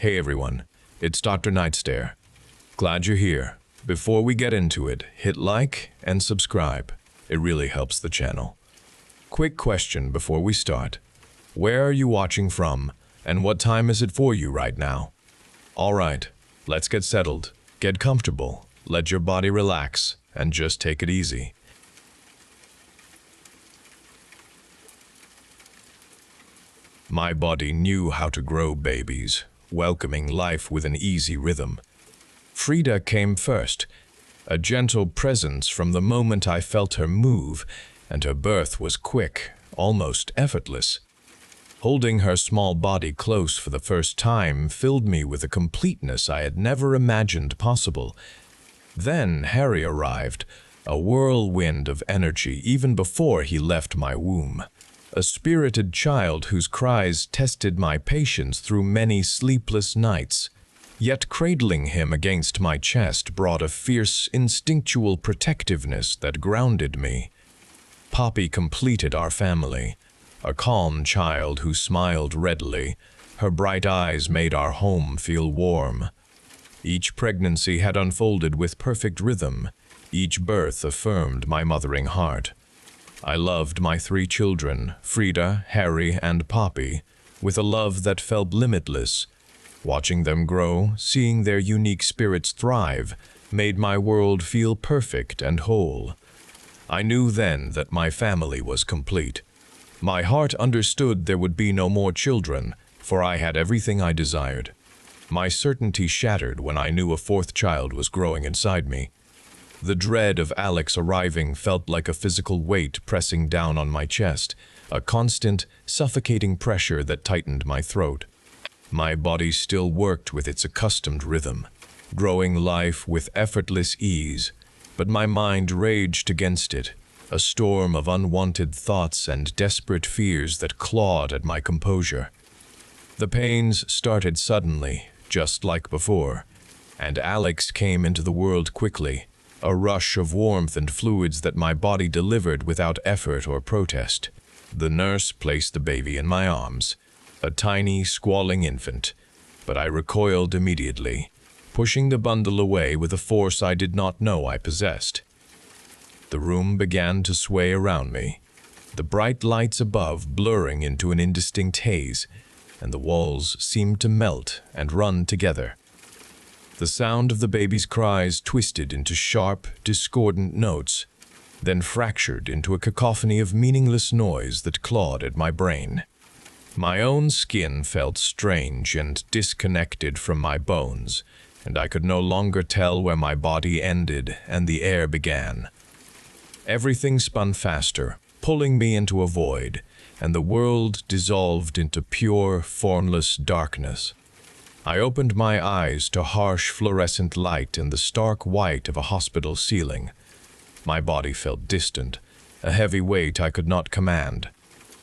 Hey everyone, it's Dr. NightStare. Glad you're here. Before we get into it, hit like and subscribe. It really helps the channel. Quick question before we start. Where are you watching from, and what time is it for you right now? Alright, let's get settled. Get comfortable, let your body relax, and just take it easy. My body knew how to grow babies, welcoming life with an easy rhythm. Frida came first, a gentle presence from the moment I felt her move, and her birth was quick, almost effortless. Holding her small body close for the first time filled me with a completeness I had never imagined possible. Then Harry arrived, a whirlwind of energy even before he left my womb. A spirited child whose cries tested my patience through many sleepless nights. Yet cradling him against my chest brought a fierce, instinctual protectiveness that grounded me. Poppy completed our family, a calm child who smiled readily. Her bright eyes made our home feel warm. Each pregnancy had unfolded with perfect rhythm. Each birth affirmed my mothering heart. I loved my 3 children, Frida, Harry, and Poppy, with a love that felt limitless. Watching them grow, seeing their unique spirits thrive, made my world feel perfect and whole. I knew then that my family was complete. My heart understood there would be no more children, for I had everything I desired. My certainty shattered when I knew a 4th child was growing inside me. The dread of Alex arriving felt like a physical weight pressing down on my chest, a constant, suffocating pressure that tightened my throat. My body still worked with its accustomed rhythm, growing life with effortless ease, but my mind raged against it, a storm of unwanted thoughts and desperate fears that clawed at my composure. The pains started suddenly, just like before, and Alex came into the world quickly, a rush of warmth and fluids that my body delivered without effort or protest. The nurse placed the baby in my arms, a tiny, squalling infant, but I recoiled immediately, pushing the bundle away with a force I did not know I possessed. The room began to sway around me, the bright lights above blurring into an indistinct haze, and the walls seemed to melt and run together. The sound of the baby's cries twisted into sharp, discordant notes, then fractured into a cacophony of meaningless noise that clawed at my brain. My own skin felt strange and disconnected from my bones, and I could no longer tell where my body ended and the air began. Everything spun faster, pulling me into a void, and the world dissolved into pure, formless darkness. I opened my eyes to harsh fluorescent light and the stark white of a hospital ceiling. My body felt distant, a heavy weight I could not command.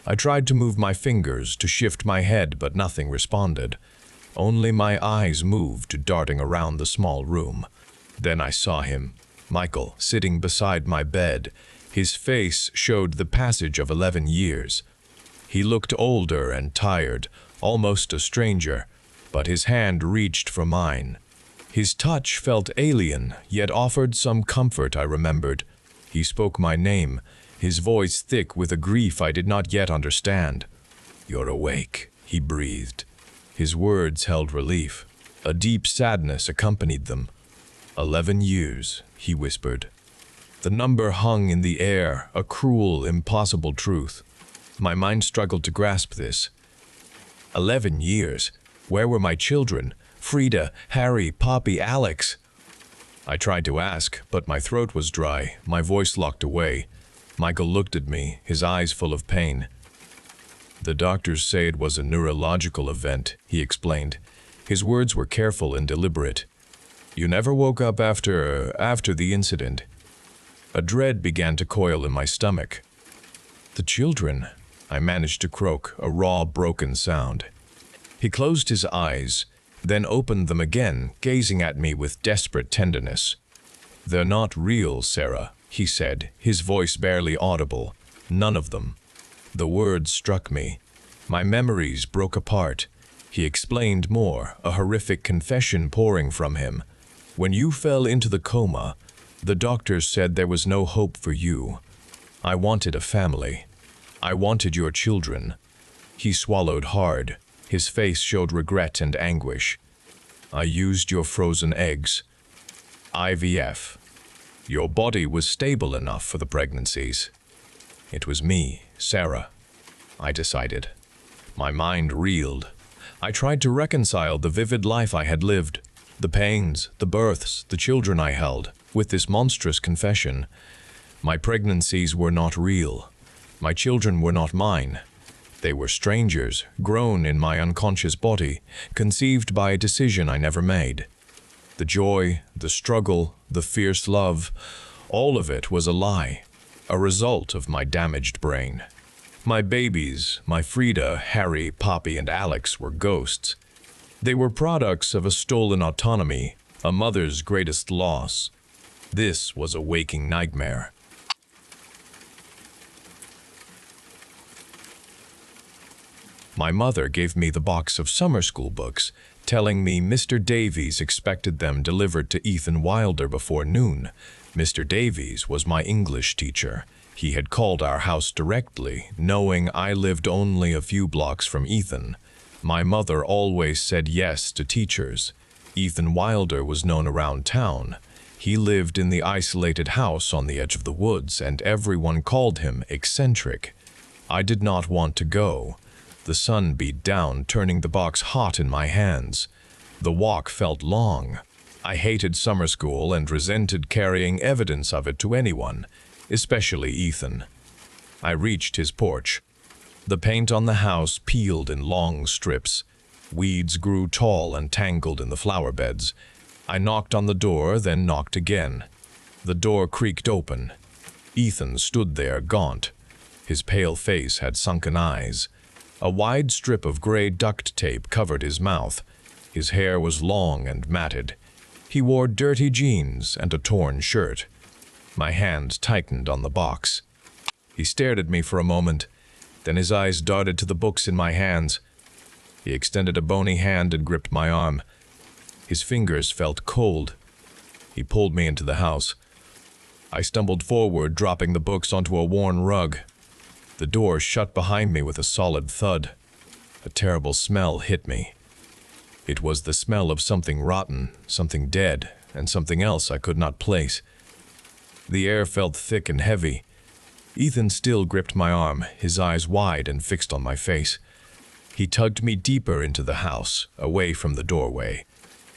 I tried to move my fingers, to shift my head, but nothing responded. Only my eyes moved, darting around the small room. Then I saw him, Michael, sitting beside my bed. His face showed the passage of 11 years. He looked older and tired, almost a stranger, but his hand reached for mine. His touch felt alien, yet offered some comfort, I remembered. He spoke my name, his voice thick with a grief I did not yet understand. "You're awake," he breathed. His words held relief. A deep sadness accompanied them. 11 years, he whispered. The number hung in the air, a cruel, impossible truth. My mind struggled to grasp this. 11 years? Where were my children? Frida, Harry, Poppy, Alex? I tried to ask, but my throat was dry, my voice locked away. Michael looked at me, his eyes full of pain. "The doctors say it was a neurological event," he explained. His words were careful and deliberate. "You never woke up after the incident." A dread began to coil in my stomach. "The children," I managed to croak, a raw, broken sound. He closed his eyes, then opened them again, gazing at me with desperate tenderness. "They're not real, Sarah," he said, his voice barely audible. "None of them." The words struck me. My memories broke apart. He explained more, a horrific confession pouring from him. When you fell into the coma, the doctors said there was no hope for you. I wanted a family. I wanted your children. He swallowed hard. His face showed regret and anguish. I used your frozen eggs. IVF. Your body was stable enough for the pregnancies. It was me, Sarah. I decided. My mind reeled. I tried to reconcile the vivid life I had lived, the pains, the births, the children I held, with this monstrous confession. My pregnancies were not real. My children were not mine. They were strangers, grown in my unconscious body, conceived by a decision I never made. The joy, the struggle, the fierce love, all of it was a lie, a result of my damaged brain. My babies, my Frida, Harry, Poppy, and Alex were ghosts. They were products of a stolen autonomy, a mother's greatest loss. This was a waking nightmare. My mother gave me the box of summer school books, telling me Mr. Davies expected them delivered to Ethan Wilder before noon. Mr. Davies was my English teacher. He had called our house directly, knowing I lived only a few blocks from Ethan. My mother always said yes to teachers. Ethan Wilder was known around town. He lived in the isolated house on the edge of the woods, and everyone called him eccentric. I did not want to go. The sun beat down, turning the box hot in my hands. The walk felt long. I hated summer school and resented carrying evidence of it to anyone, especially Ethan. I reached his porch. The paint on the house peeled in long strips. Weeds grew tall and tangled in the flower beds. I knocked on the door, then knocked again. The door creaked open. Ethan stood there, gaunt. His pale face had sunken eyes. A wide strip of gray duct tape covered his mouth. His hair was long and matted. He wore dirty jeans and a torn shirt. My hand tightened on the box. He stared at me for a moment, then his eyes darted to the books in my hands. He extended a bony hand and gripped my arm. His fingers felt cold. He pulled me into the house. I stumbled forward, dropping the books onto a worn rug. The door shut behind me with a solid thud. A terrible smell hit me. It was the smell of something rotten, something dead, and something else I could not place. The air felt thick and heavy. Ethan still gripped my arm, his eyes wide and fixed on my face. He tugged me deeper into the house, away from the doorway.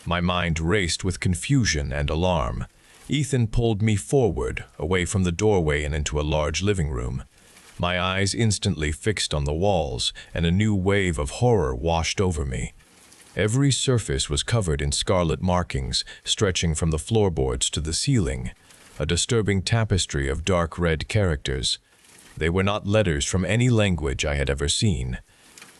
My mind raced with confusion and alarm. Ethan pulled me forward, away from the doorway and into a large living room. My eyes instantly fixed on the walls, and a new wave of horror washed over me. Every surface was covered in scarlet markings, stretching from the floorboards to the ceiling, a disturbing tapestry of dark red characters. They were not letters from any language I had ever seen.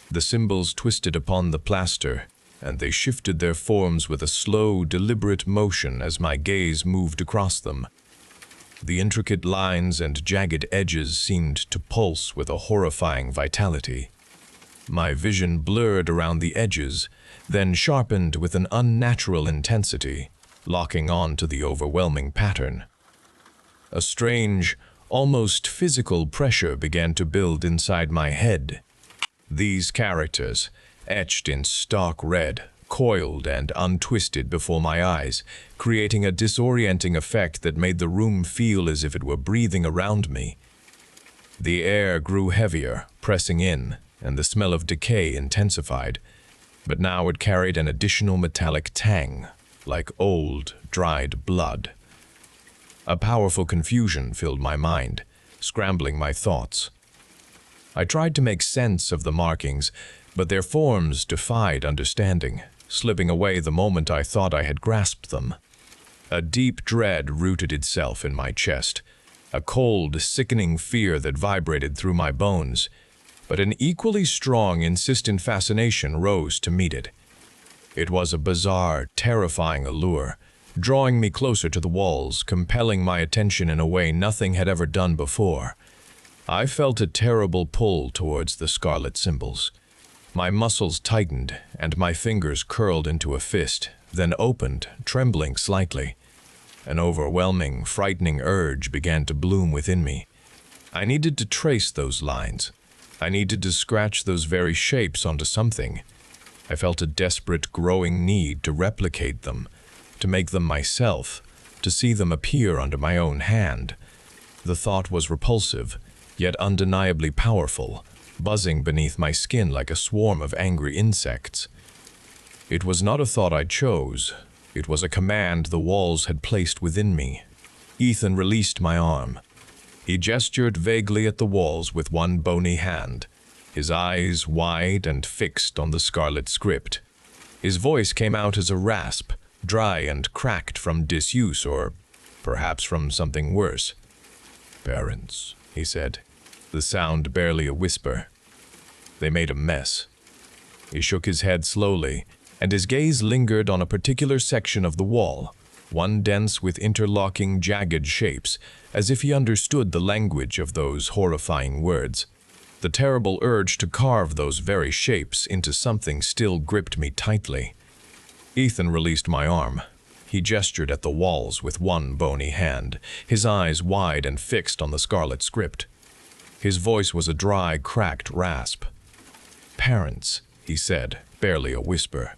The symbols twisted upon the plaster, and they shifted their forms with a slow, deliberate motion as my gaze moved across them. The intricate lines and jagged edges seemed to pulse with a horrifying vitality. My vision blurred around the edges, then sharpened with an unnatural intensity, locking on to the overwhelming pattern. A strange, almost physical pressure began to build inside my head. These characters, etched in stark red, coiled and untwisted before my eyes, creating a disorienting effect that made the room feel as if it were breathing around me. The air grew heavier, pressing in, and the smell of decay intensified, but now it carried an additional metallic tang, like old, dried blood. A powerful confusion filled my mind, scrambling my thoughts. I tried to make sense of the markings, but their forms defied understanding, slipping away the moment I thought I had grasped them. A deep dread rooted itself in my chest, a cold, sickening fear that vibrated through my bones, but an equally strong, insistent fascination rose to meet it. It was a bizarre, terrifying allure, drawing me closer to the walls, compelling my attention in a way nothing had ever done before. I felt a terrible pull towards the scarlet symbols. My muscles tightened, and my fingers curled into a fist, then opened, trembling slightly. An overwhelming, frightening urge began to bloom within me. I needed to trace those lines. I needed to scratch those very shapes onto something. I felt a desperate, growing need to replicate them, to make them myself, to see them appear under my own hand. The thought was repulsive, yet undeniably powerful, buzzing beneath my skin like a swarm of angry insects. It was not a thought I chose. It was a command the walls had placed within me. Ethan released my arm. He gestured vaguely at the walls with one bony hand, his eyes wide and fixed on the scarlet script. His voice came out as a rasp, dry and cracked from disuse, or perhaps from something worse. "Parents," he said, the sound barely a whisper. "They made a mess." He shook his head slowly, and his gaze lingered on a particular section of the wall, one dense with interlocking, jagged shapes, as if he understood the language of those horrifying words. The terrible urge to carve those very shapes into something still gripped me tightly. Ethan released my arm. He gestured at the walls with one bony hand, his eyes wide and fixed on the scarlet script. His voice was a dry, cracked rasp. "Parents," he said, barely a whisper.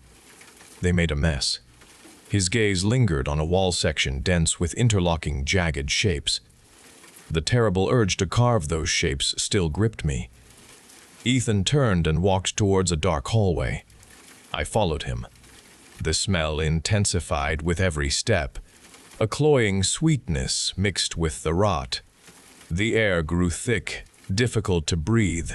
"They made a mess." His gaze lingered on a wall section dense with interlocking, jagged shapes. The terrible urge to carve those shapes still gripped me. Ethan turned and walked towards a dark hallway. I followed him. The smell intensified with every step, a cloying sweetness mixed with the rot. The air grew thick, difficult to breathe.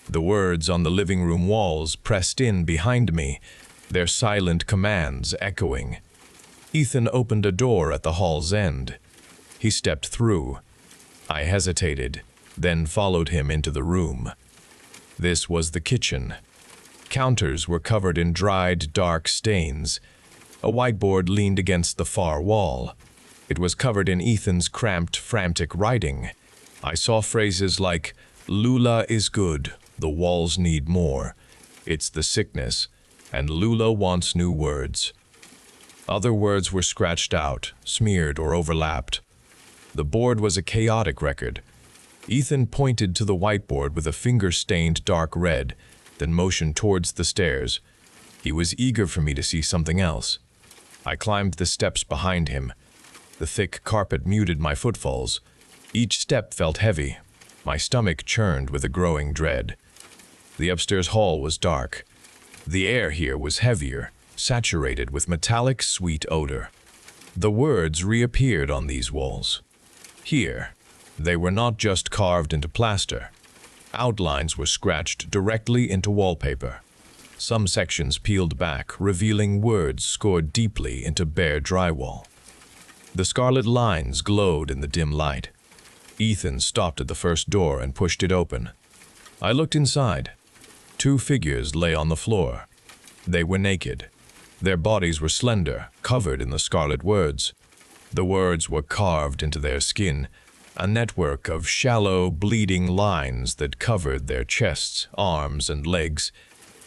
The words on the living room walls pressed in behind me, their silent commands echoing. Ethan opened a door at the hall's end. He stepped through. I hesitated, then followed him into the room. This was the kitchen. Counters were covered in dried, dark stains. A whiteboard leaned against the far wall. It was covered in Ethan's cramped, frantic writing. I saw phrases like, "Lula is good, the walls need more. It's the sickness, and Lula wants new words." Other words were scratched out, smeared or overlapped. The board was a chaotic record. Ethan pointed to the whiteboard with a finger stained dark red, then motioned towards the stairs. He was eager for me to see something else. I climbed the steps behind him. The thick carpet muted my footfalls. Each step felt heavy. My stomach churned with a growing dread. The upstairs hall was dark. The air here was heavier, saturated with metallic, sweet odor. The words reappeared on these walls. Here, they were not just carved into plaster. Outlines were scratched directly into wallpaper. Some sections peeled back, revealing words scored deeply into bare drywall. The scarlet lines glowed in the dim light. Ethan stopped at the first door and pushed it open. I looked inside. 2 figures lay on the floor. They were naked. Their bodies were slender, covered in the scarlet words. The words were carved into their skin, a network of shallow, bleeding lines that covered their chests, arms, and legs.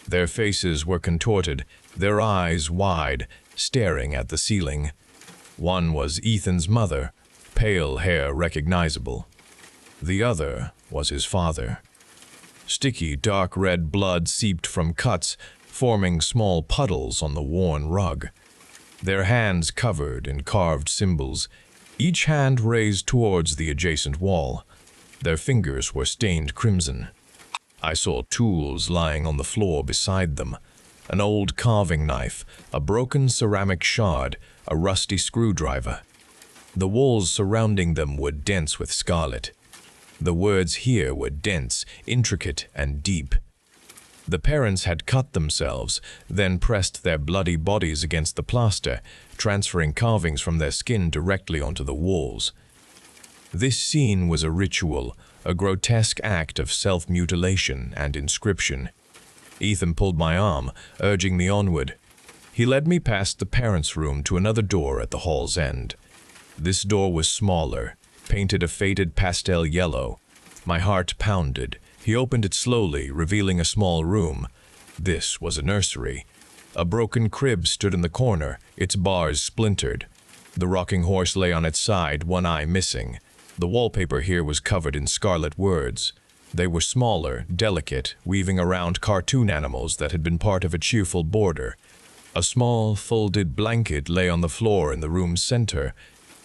Their faces were contorted, their eyes wide, staring at the ceiling. One was Ethan's mother, pale hair recognizable. The other was his father. Sticky, dark red blood seeped from cuts, forming small puddles on the worn rug. Their hands covered in carved symbols, each hand raised towards the adjacent wall. Their fingers were stained crimson. I saw tools lying on the floor beside them, an old carving knife, a broken ceramic shard, a rusty screwdriver. The walls surrounding them were dense with scarlet. The words here were dense, intricate, and deep. The parents had cut themselves, then pressed their bloody bodies against the plaster, transferring carvings from their skin directly onto the walls. This scene was a ritual, a grotesque act of self-mutilation and inscription. Ethan pulled my arm, urging me onward. He led me past the parents' room to another door at the hall's end. This door was smaller, painted a faded pastel yellow. My heart pounded. He opened it slowly, revealing a small room. This was a nursery. A broken crib stood in the corner, its bars splintered. The rocking horse lay on its side, one eye missing. The wallpaper here was covered in scarlet words. They were smaller, delicate, weaving around cartoon animals that had been part of a cheerful border. A small, folded blanket lay on the floor in the room's center.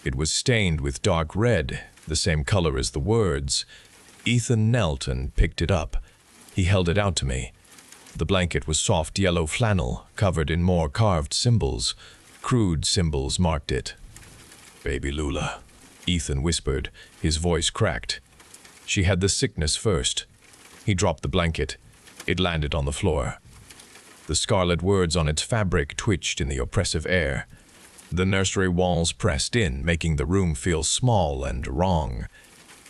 It was stained with dark red, the same color as the words. Ethan knelt and picked it up. He held it out to me. The blanket was soft yellow flannel, covered in more carved symbols. Crude symbols marked it. "Baby Lula," Ethan whispered, his voice cracked. "She had the sickness first." He dropped the blanket. It landed on the floor. The scarlet words on its fabric twitched in the oppressive air. The nursery walls pressed in, making the room feel small and wrong.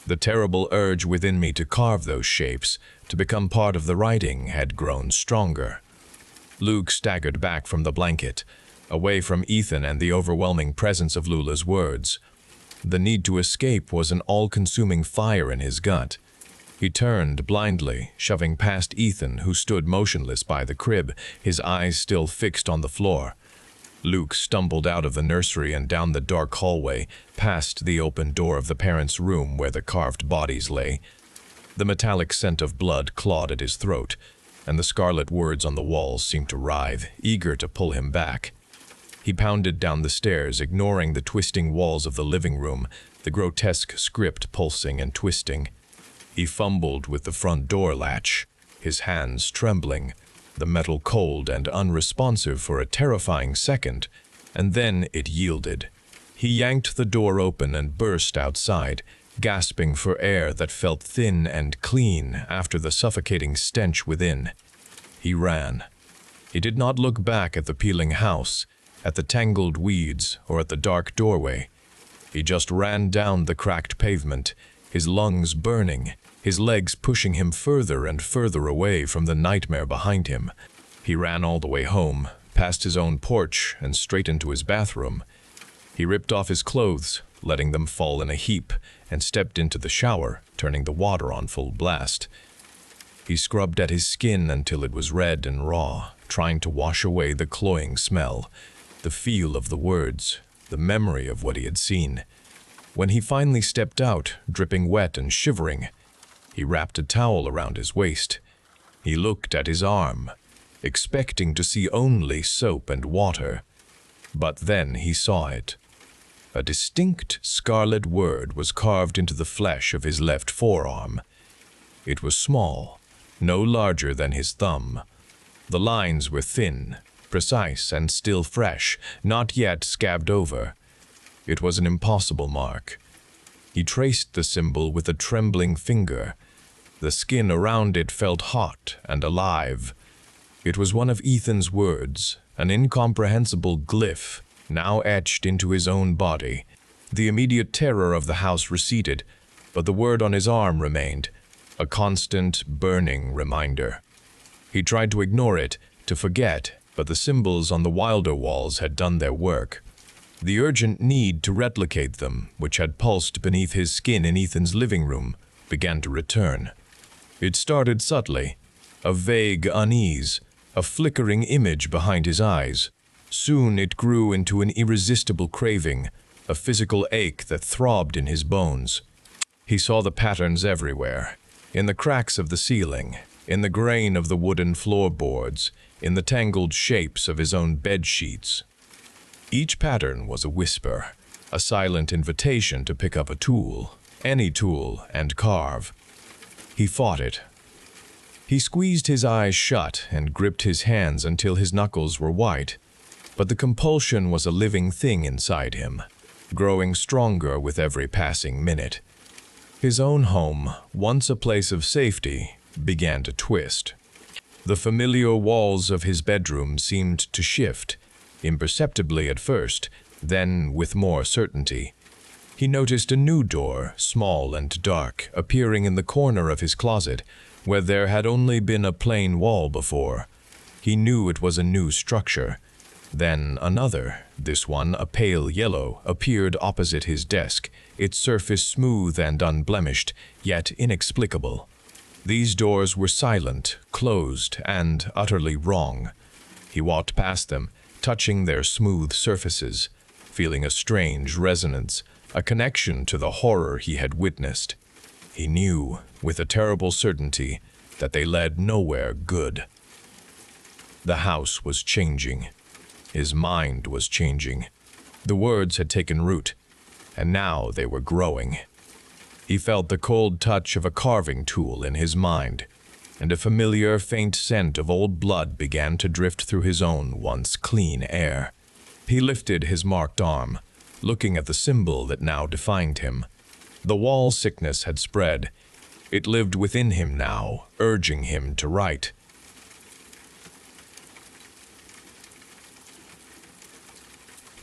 The terrible urge within me to carve those shapes, to become part of the writing, had grown stronger. Luke staggered back from the blanket, away from Ethan and the overwhelming presence of Lula's words. The need to escape was an all-consuming fire in his gut. He turned blindly, shoving past Ethan, who stood motionless by the crib, his eyes still fixed on the floor. Luke stumbled out of the nursery and down the dark hallway, past the open door of the parents' room where the carved bodies lay. The metallic scent of blood clawed at his throat, and the scarlet words on the walls seemed to writhe, eager to pull him back. He pounded down the stairs, ignoring the twisting walls of the living room, the grotesque script pulsing and twisting. He fumbled with the front door latch, his hands trembling, the metal cold and unresponsive for a terrifying second, and then it yielded. He yanked the door open and burst outside, gasping for air that felt thin and clean after the suffocating stench within. He ran. He did not look back at the peeling house, at the tangled weeds, or at the dark doorway. He just ran down the cracked pavement, his lungs burning, his legs pushing him further and further away from the nightmare behind him. He ran all the way home, past his own porch and straight into his bathroom. He ripped off his clothes, letting them fall in a heap, and stepped into the shower, turning the water on full blast. He scrubbed at his skin until it was red and raw, trying to wash away the cloying smell, the feel of the words, the memory of what he had seen. When he finally stepped out, dripping wet and shivering, he wrapped a towel around his waist. He looked at his arm, expecting to see only soap and water. But then he saw it. A distinct scarlet word was carved into the flesh of his left forearm. It was small, no larger than his thumb. The lines were thin, precise, and still fresh, not yet scabbed over. It was an impossible mark. He traced the symbol with a trembling finger. The skin around it felt hot and alive. It was one of Ethan's words, an incomprehensible glyph, now etched into his own body. The immediate terror of the house receded, but the word on his arm remained, a constant, burning reminder. He tried to ignore it, to forget, but the symbols on the wilder walls had done their work. The urgent need to replicate them, which had pulsed beneath his skin in Ethan's living room, began to return. It started subtly, a vague unease, a flickering image behind his eyes. Soon it grew into an irresistible craving, a physical ache that throbbed in his bones. He saw the patterns everywhere, in the cracks of the ceiling, in the grain of the wooden floorboards, in the tangled shapes of his own bed sheets. Each pattern was a whisper, a silent invitation to pick up a tool, any tool, and carve. He fought it. He squeezed his eyes shut and gripped his hands until his knuckles were white, but the compulsion was a living thing inside him, growing stronger with every passing minute. His own home, once a place of safety, began to twist. The familiar walls of his bedroom seemed to shift, imperceptibly at first, then with more certainty. He noticed a new door, small and dark, appearing in the corner of his closet, where there had only been a plain wall before. He knew it was a new structure. Then another, this one a pale yellow, appeared opposite his desk, its surface smooth and unblemished, yet inexplicable. These doors were silent, closed, and utterly wrong. He walked past them, touching their smooth surfaces, feeling a strange resonance, a connection to the horror he had witnessed. He knew, with a terrible certainty, that they led nowhere good. The house was changing. His mind was changing. The words had taken root, and now they were growing. He felt the cold touch of a carving tool in his mind, and a familiar, faint scent of old blood began to drift through his own once clean air. He lifted his marked arm, looking at the symbol that now defined him. The wall sickness had spread. It lived within him now, urging him to write.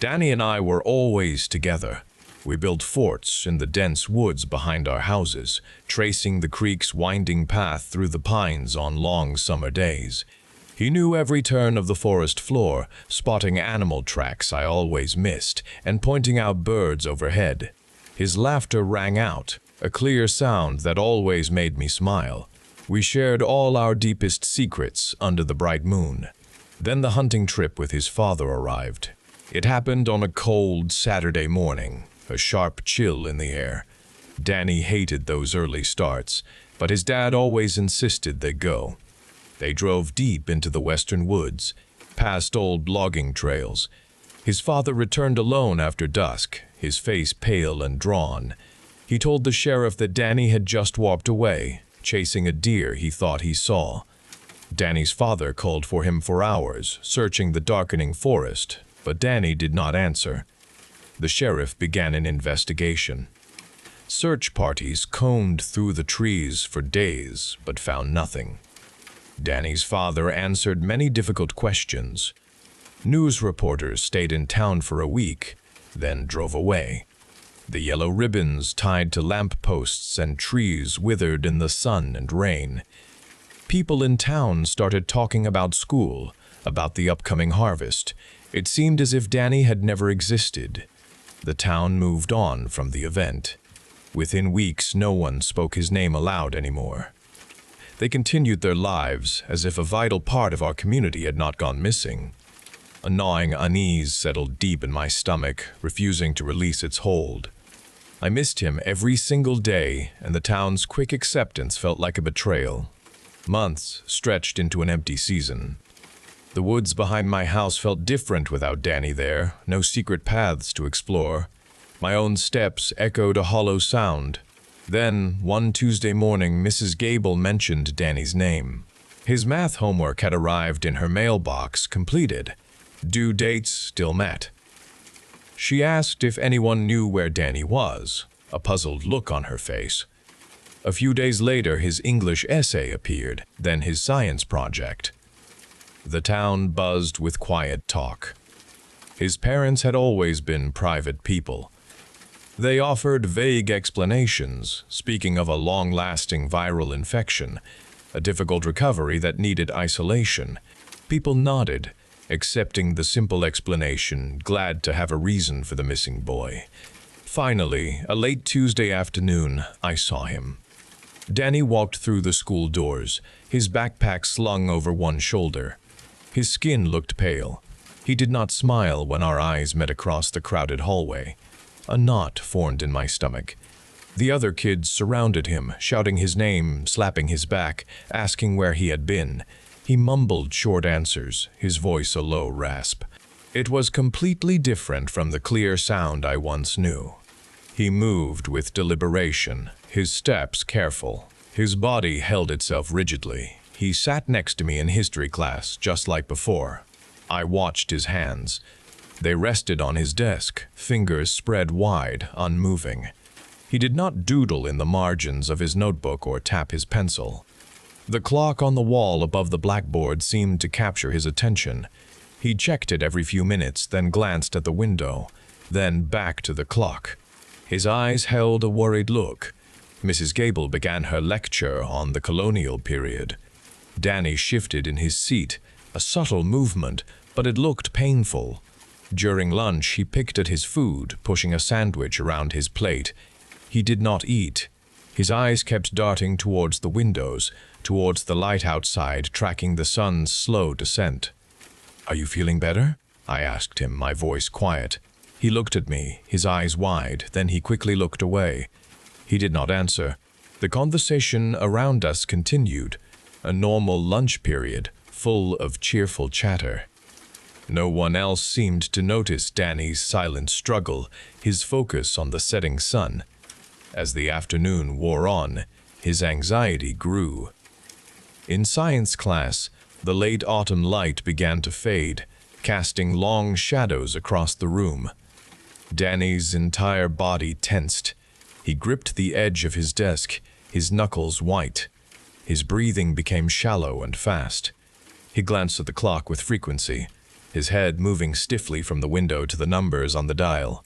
Danny and I were always together. We built forts in the dense woods behind our houses, tracing the creek's winding path through the pines on long summer days. He knew every turn of the forest floor, spotting animal tracks I always missed, and pointing out birds overhead. His laughter rang out, a clear sound that always made me smile. We shared all our deepest secrets under the bright moon. Then the hunting trip with his father arrived. It happened on a cold Saturday morning, a sharp chill in the air. Danny hated those early starts, but his dad always insisted they go. They drove deep into the western woods, past old logging trails. His father returned alone after dusk, his face pale and drawn. He told the sheriff that Danny had just walked away, chasing a deer he thought he saw. Danny's father called for him for hours, searching the darkening forest, but Danny did not answer. The sheriff began an investigation. Search parties combed through the trees for days, but found nothing. Danny's father answered many difficult questions. News reporters stayed in town for a week, then drove away. The yellow ribbons tied to lamp posts and trees withered in the sun and rain. People in town started talking about school, about the upcoming harvest. It seemed as if Danny had never existed. The town moved on from the event. Within weeks, no one spoke his name aloud anymore. They continued their lives as if a vital part of our community had not gone missing. A gnawing unease settled deep in my stomach, refusing to release its hold. I missed him every single day, and the town's quick acceptance felt like a betrayal. Months stretched into an empty season. The woods behind my house felt different without Danny there, no secret paths to explore. My own steps echoed a hollow sound. Then, one Tuesday morning, Mrs. Gable mentioned Danny's name. His math homework had arrived in her mailbox, completed. Due dates still met. She asked if anyone knew where Danny was, a puzzled look on her face. A few days later, his English essay appeared, then his science project. The town buzzed with quiet talk. His parents had always been private people. They offered vague explanations, speaking of a long-lasting viral infection, a difficult recovery that needed isolation. People nodded, accepting the simple explanation, glad to have a reason for the missing boy. Finally, a late Tuesday afternoon, I saw him. Danny walked through the school doors, his backpack slung over one shoulder. His skin looked pale. He did not smile when our eyes met across the crowded hallway. A knot formed in my stomach. The other kids surrounded him, shouting his name, slapping his back, asking where he had been. He mumbled short answers, his voice a low rasp. It was completely different from the clear sound I once knew. He moved with deliberation, his steps careful. His body held itself rigidly. He sat next to me in history class, just like before. I watched his hands. They rested on his desk, fingers spread wide, unmoving. He did not doodle in the margins of his notebook or tap his pencil. The clock on the wall above the blackboard seemed to capture his attention. He checked it every few minutes, then glanced at the window, then back to the clock. His eyes held a worried look. Mrs. Gable began her lecture on the colonial period. Danny shifted in his seat, a subtle movement, but it looked painful. During lunch, he picked at his food, pushing a sandwich around his plate. He did not eat. His eyes kept darting towards the windows, towards the light outside, tracking the sun's slow descent. "Are you feeling better?" I asked him, my voice quiet. He looked at me, his eyes wide, then he quickly looked away. He did not answer. The conversation around us continued, a normal lunch period, full of cheerful chatter. No one else seemed to notice Danny's silent struggle, his focus on the setting sun. As the afternoon wore on, his anxiety grew. In science class, the late autumn light began to fade, casting long shadows across the room. Danny's entire body tensed. He gripped the edge of his desk, his knuckles white. His breathing became shallow and fast. He glanced at the clock with frequency, his head moving stiffly from the window to the numbers on the dial.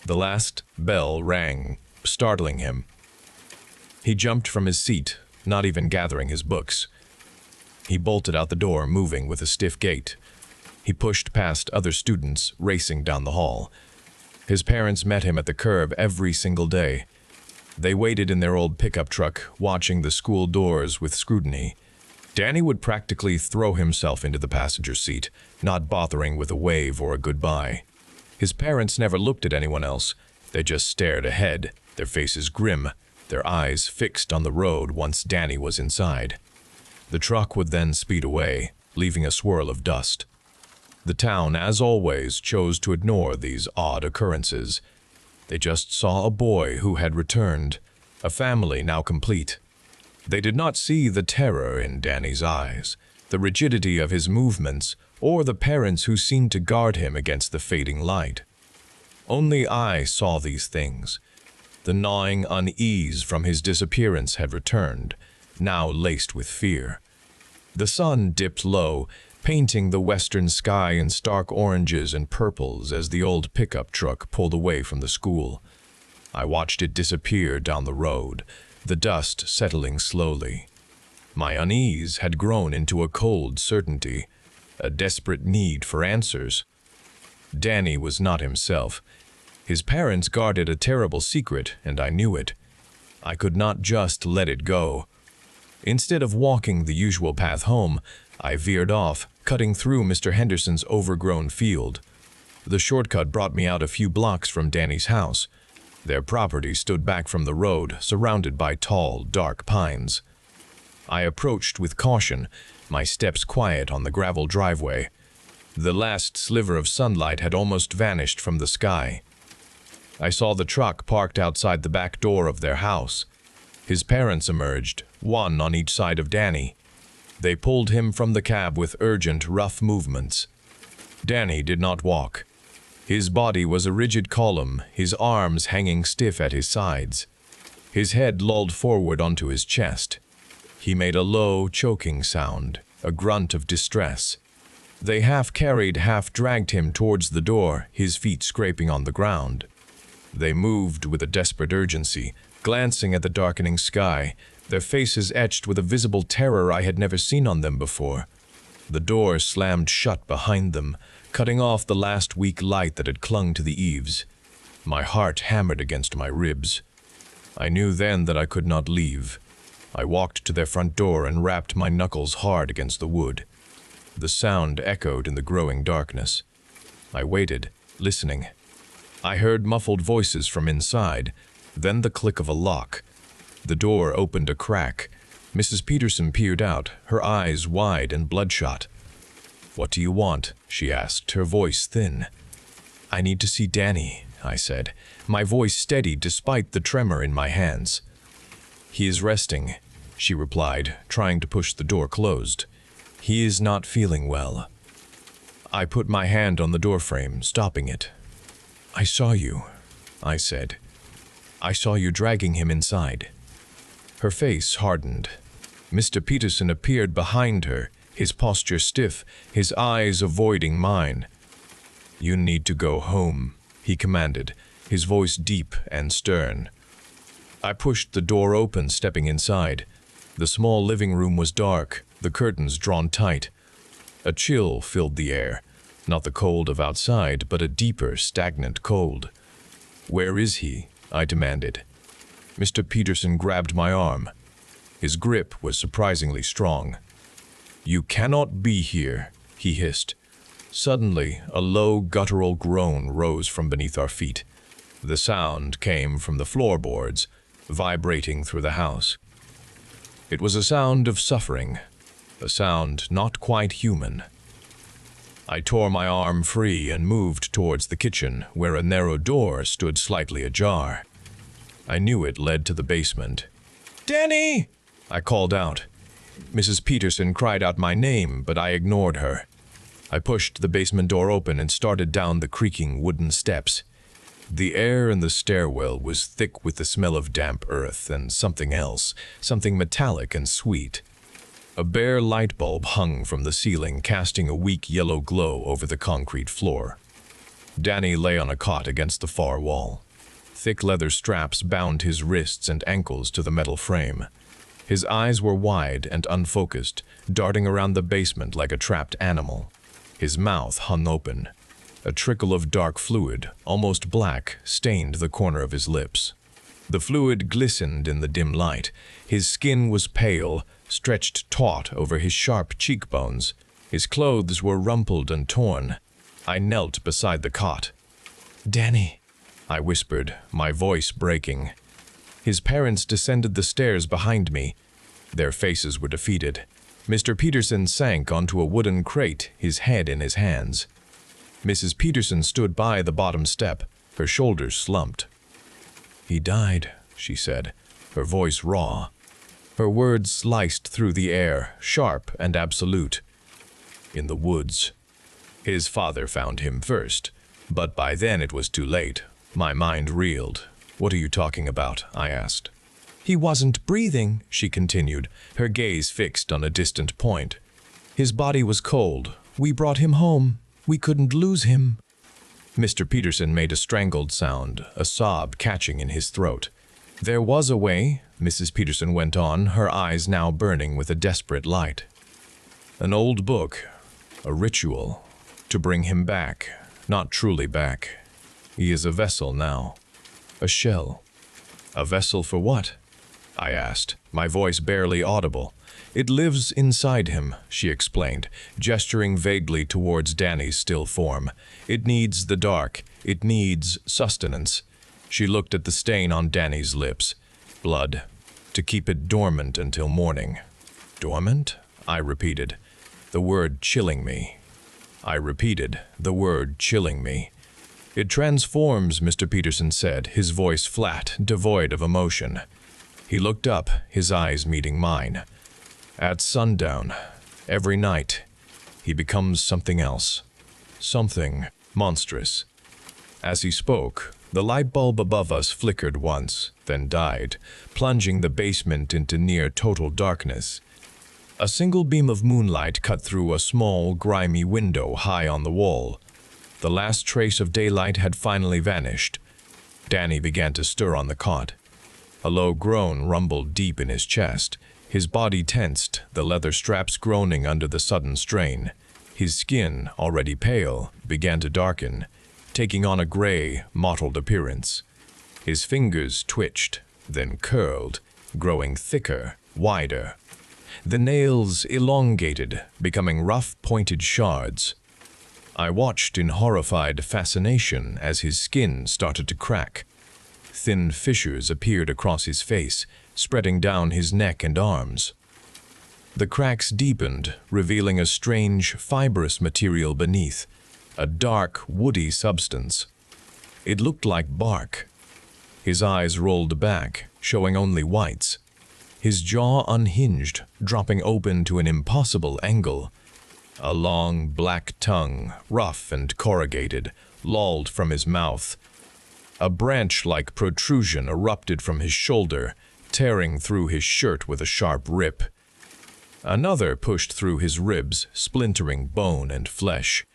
The last bell rang, startling him. He jumped from his seat, not even gathering his books. He bolted out the door, moving with a stiff gait. He pushed past other students, racing down the hall. His parents met him at the curb every single day. They waited in their old pickup truck, watching the school doors with scrutiny. Danny would practically throw himself into the passenger seat, not bothering with a wave or a goodbye. His parents never looked at anyone else. They just stared ahead, their faces grim, their eyes fixed on the road once Danny was inside. The truck would then speed away, leaving a swirl of dust. The town, as always, chose to ignore these odd occurrences. They just saw a boy who had returned, a family now complete. They did not see the terror in Danny's eyes, the rigidity of his movements, or the parents who seemed to guard him against the fading light. Only I saw these things. The gnawing unease from his disappearance had returned, now laced with fear. The sun dipped low, painting the western sky in stark oranges and purples as the old pickup truck pulled away from the school. I watched it disappear down the road, the dust settling slowly. My unease had grown into a cold certainty, a desperate need for answers. Danny was not himself. His parents guarded a terrible secret, and I knew it. I could not just let it go. Instead of walking the usual path home, I veered off, cutting through Mr. Henderson's overgrown field. The shortcut brought me out a few blocks from Danny's house. Their property stood back from the road, surrounded by tall, dark pines. I approached with caution, my steps quiet on the gravel driveway. The last sliver of sunlight had almost vanished from the sky. I saw the truck parked outside the back door of their house. His parents emerged, one on each side of Danny. They pulled him from the cab with urgent, rough movements. Danny did not walk. His body was a rigid column, his arms hanging stiff at his sides. His head lolled forward onto his chest. He made a low, choking sound, a grunt of distress. They half carried, half dragged him towards the door, his feet scraping on the ground. They moved with a desperate urgency, glancing at the darkening sky, their faces etched with a visible terror I had never seen on them before. The door slammed shut behind them, cutting off the last weak light that had clung to the eaves. My heart hammered against my ribs. I knew then that I could not leave. I walked to their front door and rapped my knuckles hard against the wood. The sound echoed in the growing darkness. I waited, listening. I heard muffled voices from inside, then the click of a lock. The door opened a crack. Mrs. Peterson peered out, her eyes wide and bloodshot. "What do you want?" she asked, her voice thin. "I need to see Danny," I said, my voice steady despite the tremor in my hands. "He is resting," she replied, trying to push the door closed. "He is not feeling well." I put my hand on the doorframe, stopping it. "I saw you," I said. "I saw you dragging him inside." Her face hardened. Mr. Peterson appeared behind her, his posture stiff, his eyes avoiding mine. "You need to go home," he commanded, his voice deep and stern. I pushed the door open, stepping inside. The small living room was dark, the curtains drawn tight. A chill filled the air, not the cold of outside, but a deeper, stagnant cold. "Where is he?" I demanded. Mr. Peterson grabbed my arm. His grip was surprisingly strong. "You cannot be here," he hissed. Suddenly, a low, guttural groan rose from beneath our feet. The sound came from the floorboards, vibrating through the house. It was a sound of suffering, a sound not quite human. I tore my arm free and moved towards the kitchen, where a narrow door stood slightly ajar. I knew it led to the basement. "Danny!" I called out. Mrs. Peterson cried out my name, but I ignored her. I pushed the basement door open and started down the creaking wooden steps. The air in the stairwell was thick with the smell of damp earth and something else, something metallic and sweet. A bare light bulb hung from the ceiling, casting a weak yellow glow over the concrete floor. Danny lay on a cot against the far wall. Thick leather straps bound his wrists and ankles to the metal frame. His eyes were wide and unfocused, darting around the basement like a trapped animal. His mouth hung open. A trickle of dark fluid, almost black, stained the corner of his lips. The fluid glistened in the dim light. His skin was pale, stretched taut over his sharp cheekbones. His clothes were rumpled and torn. I knelt beside the cot. "Danny," I whispered, my voice breaking. His parents descended the stairs behind me. Their faces were defeated. Mr. Peterson sank onto a wooden crate, his head in his hands. Mrs. Peterson stood by the bottom step, her shoulders slumped. "He died," she said, her voice raw. Her words sliced through the air, sharp and absolute. "In the woods. His father found him first, but by then it was too late." My mind reeled. "What are you talking about?" I asked. "He wasn't breathing," she continued, her gaze fixed on a distant point. "His body was cold. We brought him home. We couldn't lose him." Mr. Peterson made a strangled sound, a sob catching in his throat. "There was a way," Mrs. Peterson went on, her eyes now burning with a desperate light. "An old book, a ritual, to bring him back, not truly back. He is a vessel now, a shell." "A vessel for what?" I asked, my voice barely audible. "It lives inside him," she explained, gesturing vaguely towards Danny's still form. "It needs the dark. It needs sustenance." She looked at the stain on Danny's lips. "Blood. To keep it dormant until morning." "Dormant?" I repeated, the word chilling me. "It transforms," Mr. Peterson said, his voice flat, devoid of emotion. He looked up, his eyes meeting mine. "At sundown, every night, he becomes something else. Something monstrous." As he spoke, the light bulb above us flickered once, then died, plunging the basement into near total darkness. A single beam of moonlight cut through a small, grimy window high on the wall. The last trace of daylight had finally vanished. Danny began to stir on the cot. A low groan rumbled deep in his chest. His body tensed, the leather straps groaning under the sudden strain. His skin, already pale, began to darken, taking on a gray, mottled appearance. His fingers twitched, then curled, growing thicker, wider. The nails elongated, becoming rough, pointed shards. I watched in horrified fascination as his skin started to crack. Thin fissures appeared across his face, spreading down his neck and arms. The cracks deepened, revealing a strange, fibrous material beneath, a dark, woody substance. It looked like bark. His eyes rolled back, showing only whites. His jaw unhinged, dropping open to an impossible angle. A long, black tongue, rough and corrugated, lolled from his mouth. A branch-like protrusion erupted from his shoulder, tearing through his shirt with a sharp rip. Another pushed through his ribs, splintering bone and flesh.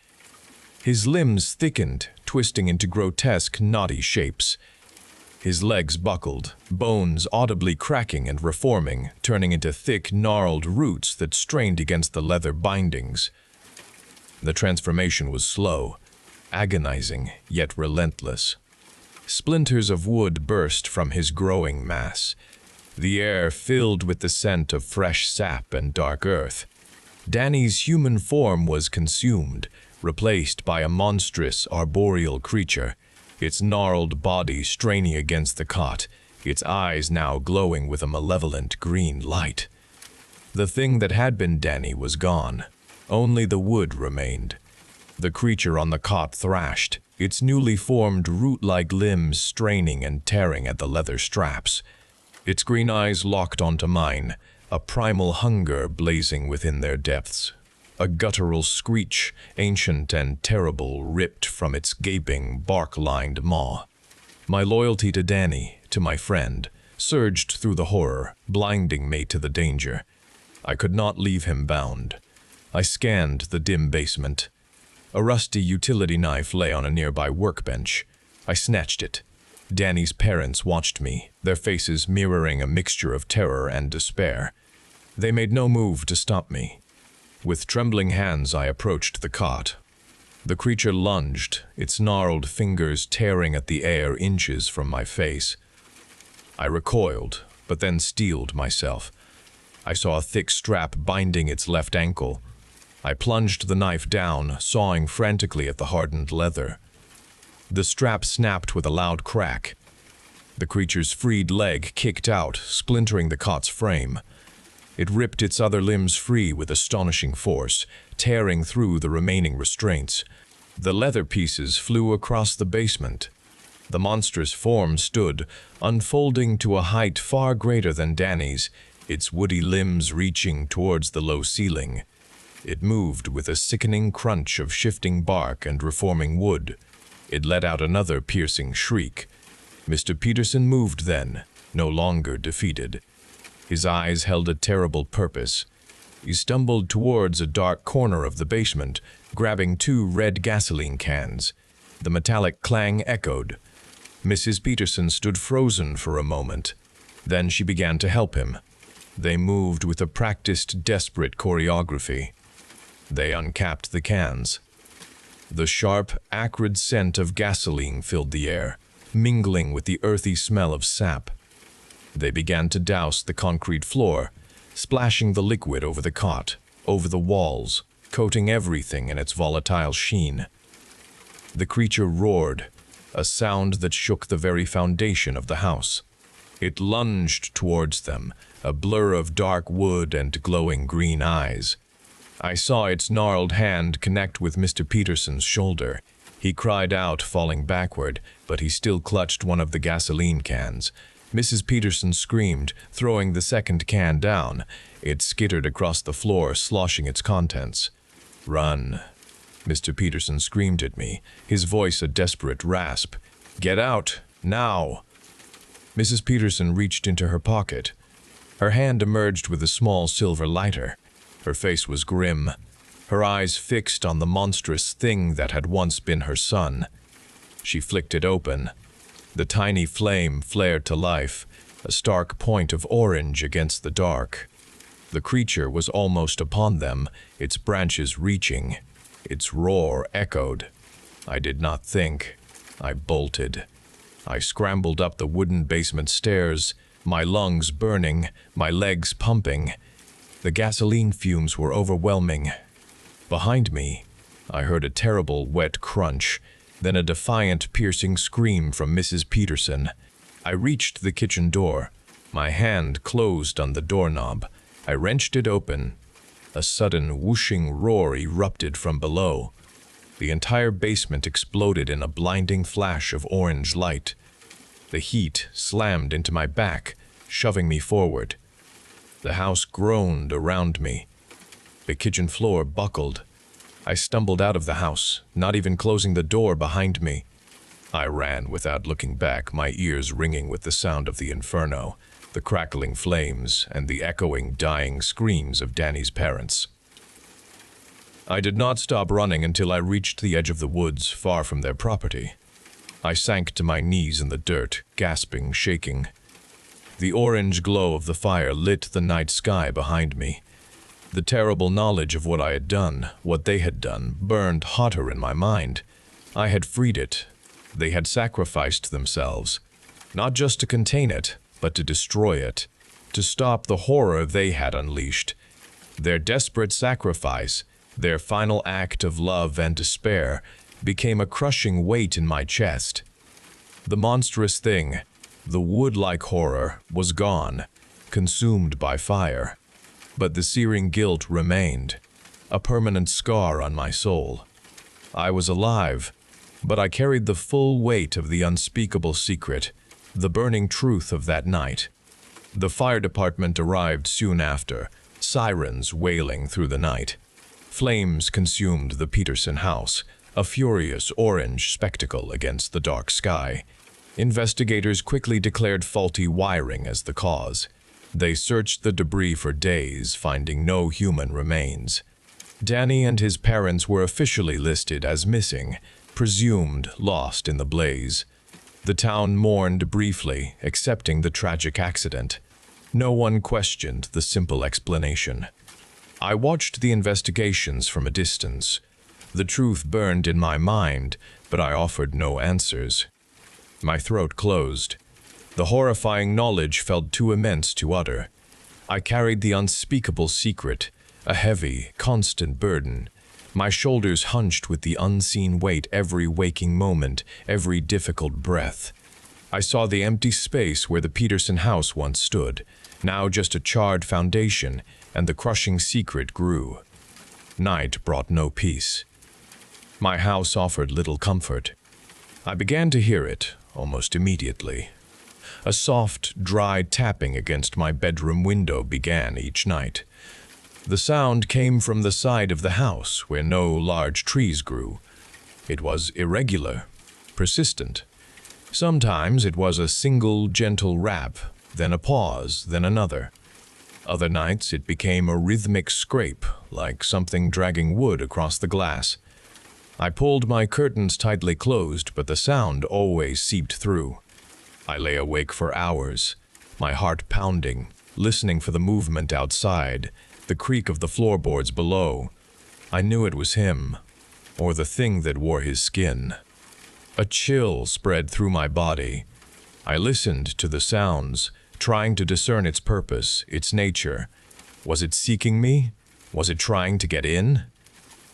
His limbs thickened, twisting into grotesque, knotty shapes. His legs buckled, bones audibly cracking and reforming, turning into thick, gnarled roots that strained against the leather bindings. The transformation was slow, agonizing, yet relentless. Splinters of wood burst from his growing mass. The air filled with the scent of fresh sap and dark earth. Danny's human form was consumed, replaced by a monstrous arboreal creature, its gnarled body straining against the cot, its eyes now glowing with a malevolent green light. The thing that had been Danny was gone. Only the wood remained. The creature on the cot thrashed, its newly formed root-like limbs straining and tearing at the leather straps. Its green eyes locked onto mine, a primal hunger blazing within their depths. A guttural screech, ancient and terrible, ripped from its gaping, bark-lined maw. My loyalty to Danny, to my friend, surged through the horror, blinding me to the danger. I could not leave him bound. I scanned the dim basement. A rusty utility knife lay on a nearby workbench. I snatched it. Danny's parents watched me, their faces mirroring a mixture of terror and despair. They made no move to stop me. With trembling hands, I approached the cot. The creature lunged, its gnarled fingers tearing at the air inches from my face. I recoiled, but then steeled myself. I saw a thick strap binding its left ankle. I plunged the knife down, sawing frantically at the hardened leather. The strap snapped with a loud crack. The creature's freed leg kicked out, splintering the cot's frame. It ripped its other limbs free with astonishing force, tearing through the remaining restraints. The leather pieces flew across the basement. The monstrous form stood, unfolding to a height far greater than Danny's, its woody limbs reaching towards the low ceiling. It moved with a sickening crunch of shifting bark and reforming wood. It let out another piercing shriek. Mr. Peterson moved then, no longer defeated. His eyes held a terrible purpose. He stumbled towards a dark corner of the basement, grabbing 2 red gasoline cans. The metallic clang echoed. Mrs. Peterson stood frozen for a moment. Then she began to help him. They moved with a practiced, desperate choreography. They uncapped the cans. The sharp, acrid scent of gasoline filled the air, mingling with the earthy smell of sap. They began to douse the concrete floor, splashing the liquid over the cot, over the walls, coating everything in its volatile sheen. The creature roared, a sound that shook the very foundation of the house. It lunged towards them, a blur of dark wood and glowing green eyes. I saw its gnarled hand connect with Mr. Peterson's shoulder. He cried out, falling backward, but he still clutched one of the gasoline cans. Mrs. Peterson screamed, throwing the second can down. It skittered across the floor, sloshing its contents. "Run!" Mr. Peterson screamed at me, his voice a desperate rasp. "Get out! Now!" Mrs. Peterson reached into her pocket. Her hand emerged with a small silver lighter. Her face was grim, her eyes fixed on the monstrous thing that had once been her son. She flicked it open. The tiny flame flared to life, a stark point of orange against the dark. The creature was almost upon them, its branches reaching. Its roar echoed. I did not think. I bolted. I scrambled up the wooden basement stairs, my lungs burning, my legs pumping. The gasoline fumes were overwhelming. Behind me, I heard a terrible wet crunch, then a defiant, piercing scream from Mrs. Peterson. I reached the kitchen door. My hand closed on the doorknob. I wrenched it open. A sudden, whooshing roar erupted from below. The entire basement exploded in a blinding flash of orange light. The heat slammed into my back, shoving me forward. The house groaned around me. The kitchen floor buckled. I stumbled out of the house, not even closing the door behind me. I ran without looking back, my ears ringing with the sound of the inferno, the crackling flames, and the echoing, dying screams of Danny's parents. I did not stop running until I reached the edge of the woods, far from their property. I sank to my knees in the dirt, gasping, shaking. The orange glow of the fire lit the night sky behind me. The terrible knowledge of what I had done, what they had done, burned hotter in my mind. I had freed it. They had sacrificed themselves, not just to contain it, but to destroy it, to stop the horror they had unleashed. Their desperate sacrifice, their final act of love and despair, became a crushing weight in my chest. The monstrous thing, the wood-like horror, was gone, consumed by fire. But the searing guilt remained, a permanent scar on my soul. I was alive, but I carried the full weight of the unspeakable secret, the burning truth of that night. The fire department arrived soon after, sirens wailing through the night. Flames consumed the Peterson house, a furious orange spectacle against the dark sky. Investigators quickly declared faulty wiring as the cause. They searched the debris for days, finding no human remains. Danny and his parents were officially listed as missing, presumed lost in the blaze. The town mourned briefly, accepting the tragic accident. No one questioned the simple explanation. I watched the investigations from a distance. The truth burned in my mind, but I offered no answers. My throat closed. The horrifying knowledge felt too immense to utter. I carried the unspeakable secret, a heavy, constant burden. My shoulders hunched with the unseen weight every waking moment, every difficult breath. I saw the empty space where the Peterson house once stood, now just a charred foundation, and the crushing secret grew. Night brought no peace. My house offered little comfort. I began to hear it, almost immediately. A soft, dry tapping against my bedroom window began each night. The sound came from the side of the house where no large trees grew. It was irregular, persistent. Sometimes it was a single, gentle rap, then a pause, then another. Other nights it became a rhythmic scrape, like something dragging wood across the glass. I pulled my curtains tightly closed, but the sound always seeped through. I lay awake for hours, my heart pounding, listening for the movement outside, the creak of the floorboards below. I knew it was him, or the thing that wore his skin. A chill spread through my body. I listened to the sounds, trying to discern its purpose, its nature. Was it seeking me? Was it trying to get in?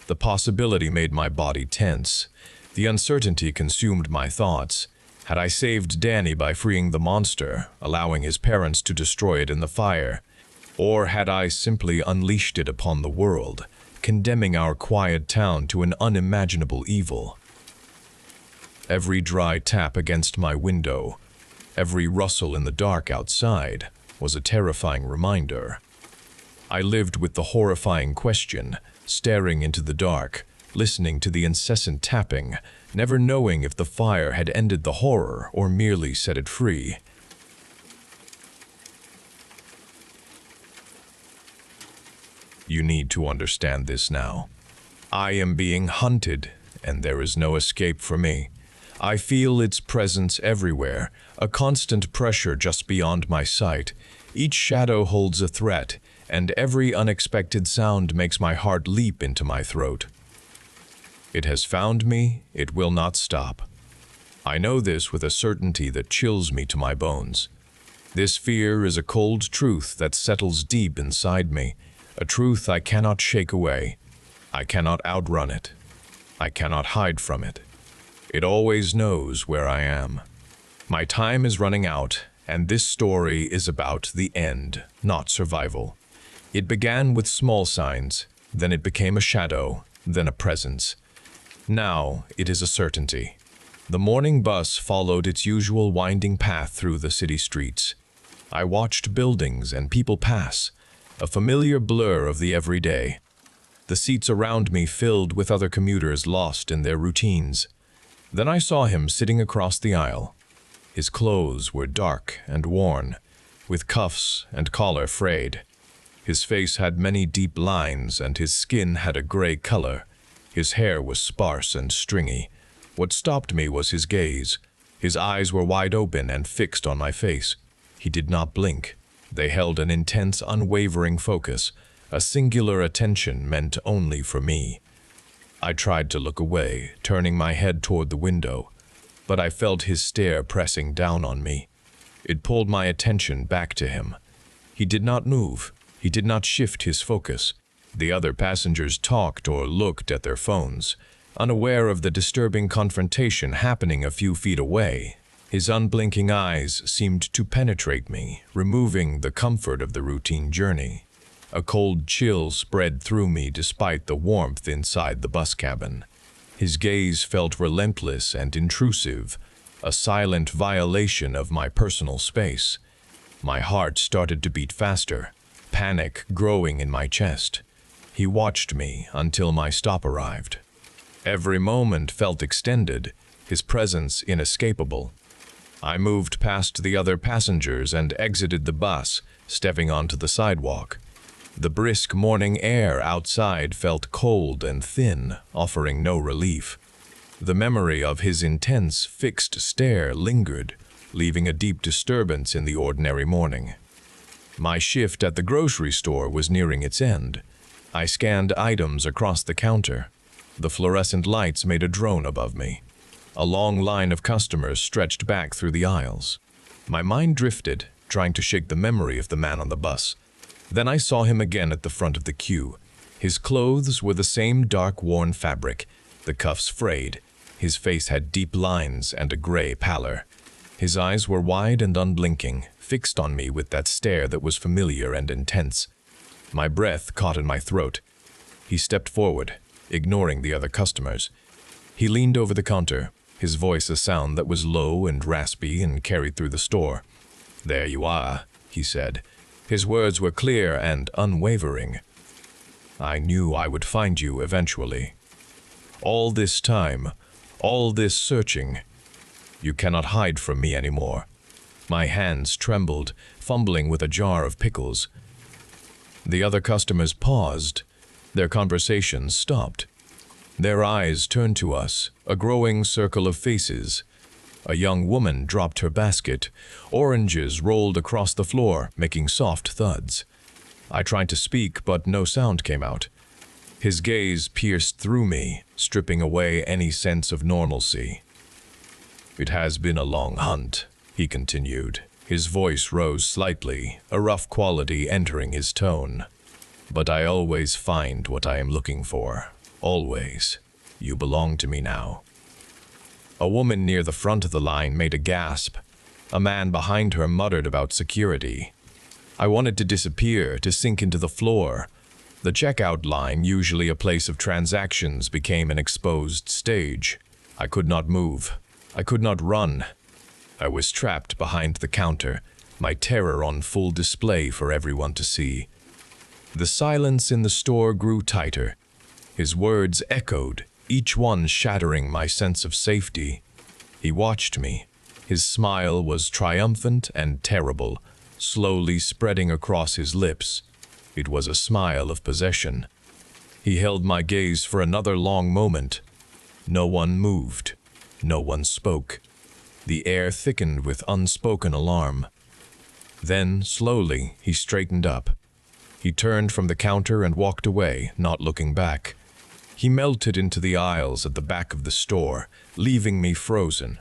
The possibility made my body tense. The uncertainty consumed my thoughts. Had I saved Danny by freeing the monster, allowing his parents to destroy it in the fire? Or had I simply unleashed it upon the world, condemning our quiet town to an unimaginable evil? Every dry tap against my window, every rustle in the dark outside, was a terrifying reminder. I lived with the horrifying question, staring into the dark, listening to the incessant tapping, never knowing if the fire had ended the horror or merely set it free. You need to understand this now. I am being hunted, and there is no escape for me. I feel its presence everywhere, a constant pressure just beyond my sight. Each shadow holds a threat, and every unexpected sound makes my heart leap into my throat. It has found me, it will not stop. I know this with a certainty that chills me to my bones. This fear is a cold truth that settles deep inside me, a truth I cannot shake away. I cannot outrun it. I cannot hide from it. It always knows where I am. My time is running out, and this story is about the end, not survival. It began with small signs, then it became a shadow, then a presence. Now it is a certainty. The morning bus followed its usual winding path through the city streets. I watched buildings and people pass, a familiar blur of the everyday. The seats around me filled with other commuters lost in their routines. Then I saw him sitting across the aisle. His clothes were dark and worn, with cuffs and collar frayed. His face had many deep lines, and his skin had a gray color. His hair was sparse and stringy. What stopped me was his gaze. His eyes were wide open and fixed on my face. He did not blink. They held an intense, unwavering focus, a singular attention meant only for me. I tried to look away, turning my head toward the window. but I felt his stare pressing down on me. It pulled my attention back to him. He did not move. He did not shift his focus. The other passengers talked or looked at their phones, unaware of the disturbing confrontation happening a few feet away. His unblinking eyes seemed to penetrate me, removing the comfort of the routine journey. A cold chill spread through me despite the warmth inside the bus cabin. His gaze felt relentless and intrusive, a silent violation of my personal space. My heart started to beat faster, panic growing in my chest. He watched me until my stop arrived. Every moment felt extended, his presence inescapable. I moved past the other passengers and exited the bus, stepping onto the sidewalk. The brisk morning air outside felt cold and thin, offering no relief. The memory of his intense, fixed stare lingered, leaving a deep disturbance in the ordinary morning. My shift at the grocery store was nearing its end. I scanned items across the counter. The fluorescent lights made a drone above me. A long line of customers stretched back through the aisles. My mind drifted, trying to shake the memory of the man on the bus. Then I saw him again at the front of the queue. His clothes were the same dark, worn fabric, the cuffs frayed. His face had deep lines and a gray pallor. His eyes were wide and unblinking, fixed on me with that stare that was familiar and intense. My breath caught in my throat. He stepped forward, ignoring the other customers. He leaned over the counter, his voice a sound that was low and raspy and carried through the store. "There you are," he said. His words were clear and unwavering. "I knew I would find you eventually. All this time, all this searching, you cannot hide from me anymore." My hands trembled, fumbling with a jar of pickles. The other customers paused. Their conversations stopped. Their eyes turned to us, a growing circle of faces. A young woman dropped her basket. Oranges rolled across the floor, making soft thuds. I tried to speak, but no sound came out. His gaze pierced through me, stripping away any sense of normalcy. "It has been a long hunt," he continued. His voice rose slightly, a rough quality entering his tone. "But I always find what I am looking for. Always. You belong to me now." A woman near the front of the line made a gasp. A man behind her muttered about security. I wanted to disappear, to sink into the floor. The checkout line, usually a place of transactions, became an exposed stage. I could not move. I could not run. I was trapped behind the counter, my terror on full display for everyone to see. The silence in the store grew tighter. His words echoed, each one shattering my sense of safety. He watched me. His smile was triumphant and terrible, slowly spreading across his lips. It was a smile of possession. He held my gaze for another long moment. No one moved. No one spoke. The air thickened with unspoken alarm. Then, slowly, he straightened up. He turned from the counter and walked away, not looking back. He melted into the aisles at the back of the store, leaving me frozen.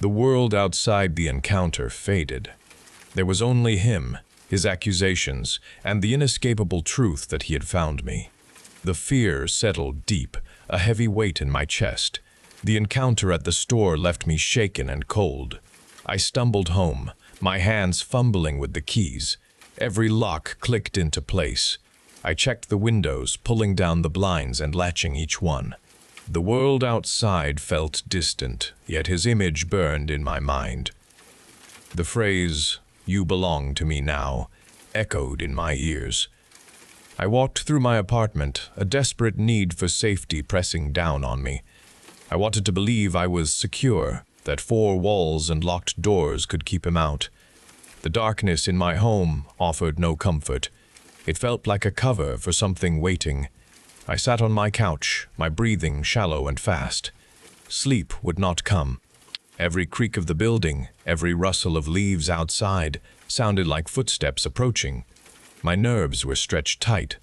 The world outside the encounter faded. There was only him, his accusations, and the inescapable truth that he had found me. The fear settled deep, a heavy weight in my chest. The encounter at the store left me shaken and cold. I stumbled home, my hands fumbling with the keys. Every lock clicked into place. I checked the windows, pulling down the blinds and latching each one. The world outside felt distant, yet his image burned in my mind. The phrase, "You belong to me now," echoed in my ears. I walked through my apartment, a desperate need for safety pressing down on me. I wanted to believe I was secure, that four walls and locked doors could keep him out. The darkness in my home offered no comfort. It felt like a cover for something waiting. I sat on my couch, my breathing shallow and fast. Sleep would not come. Every creak of the building, every rustle of leaves outside, sounded like footsteps approaching. My nerves were stretched tight.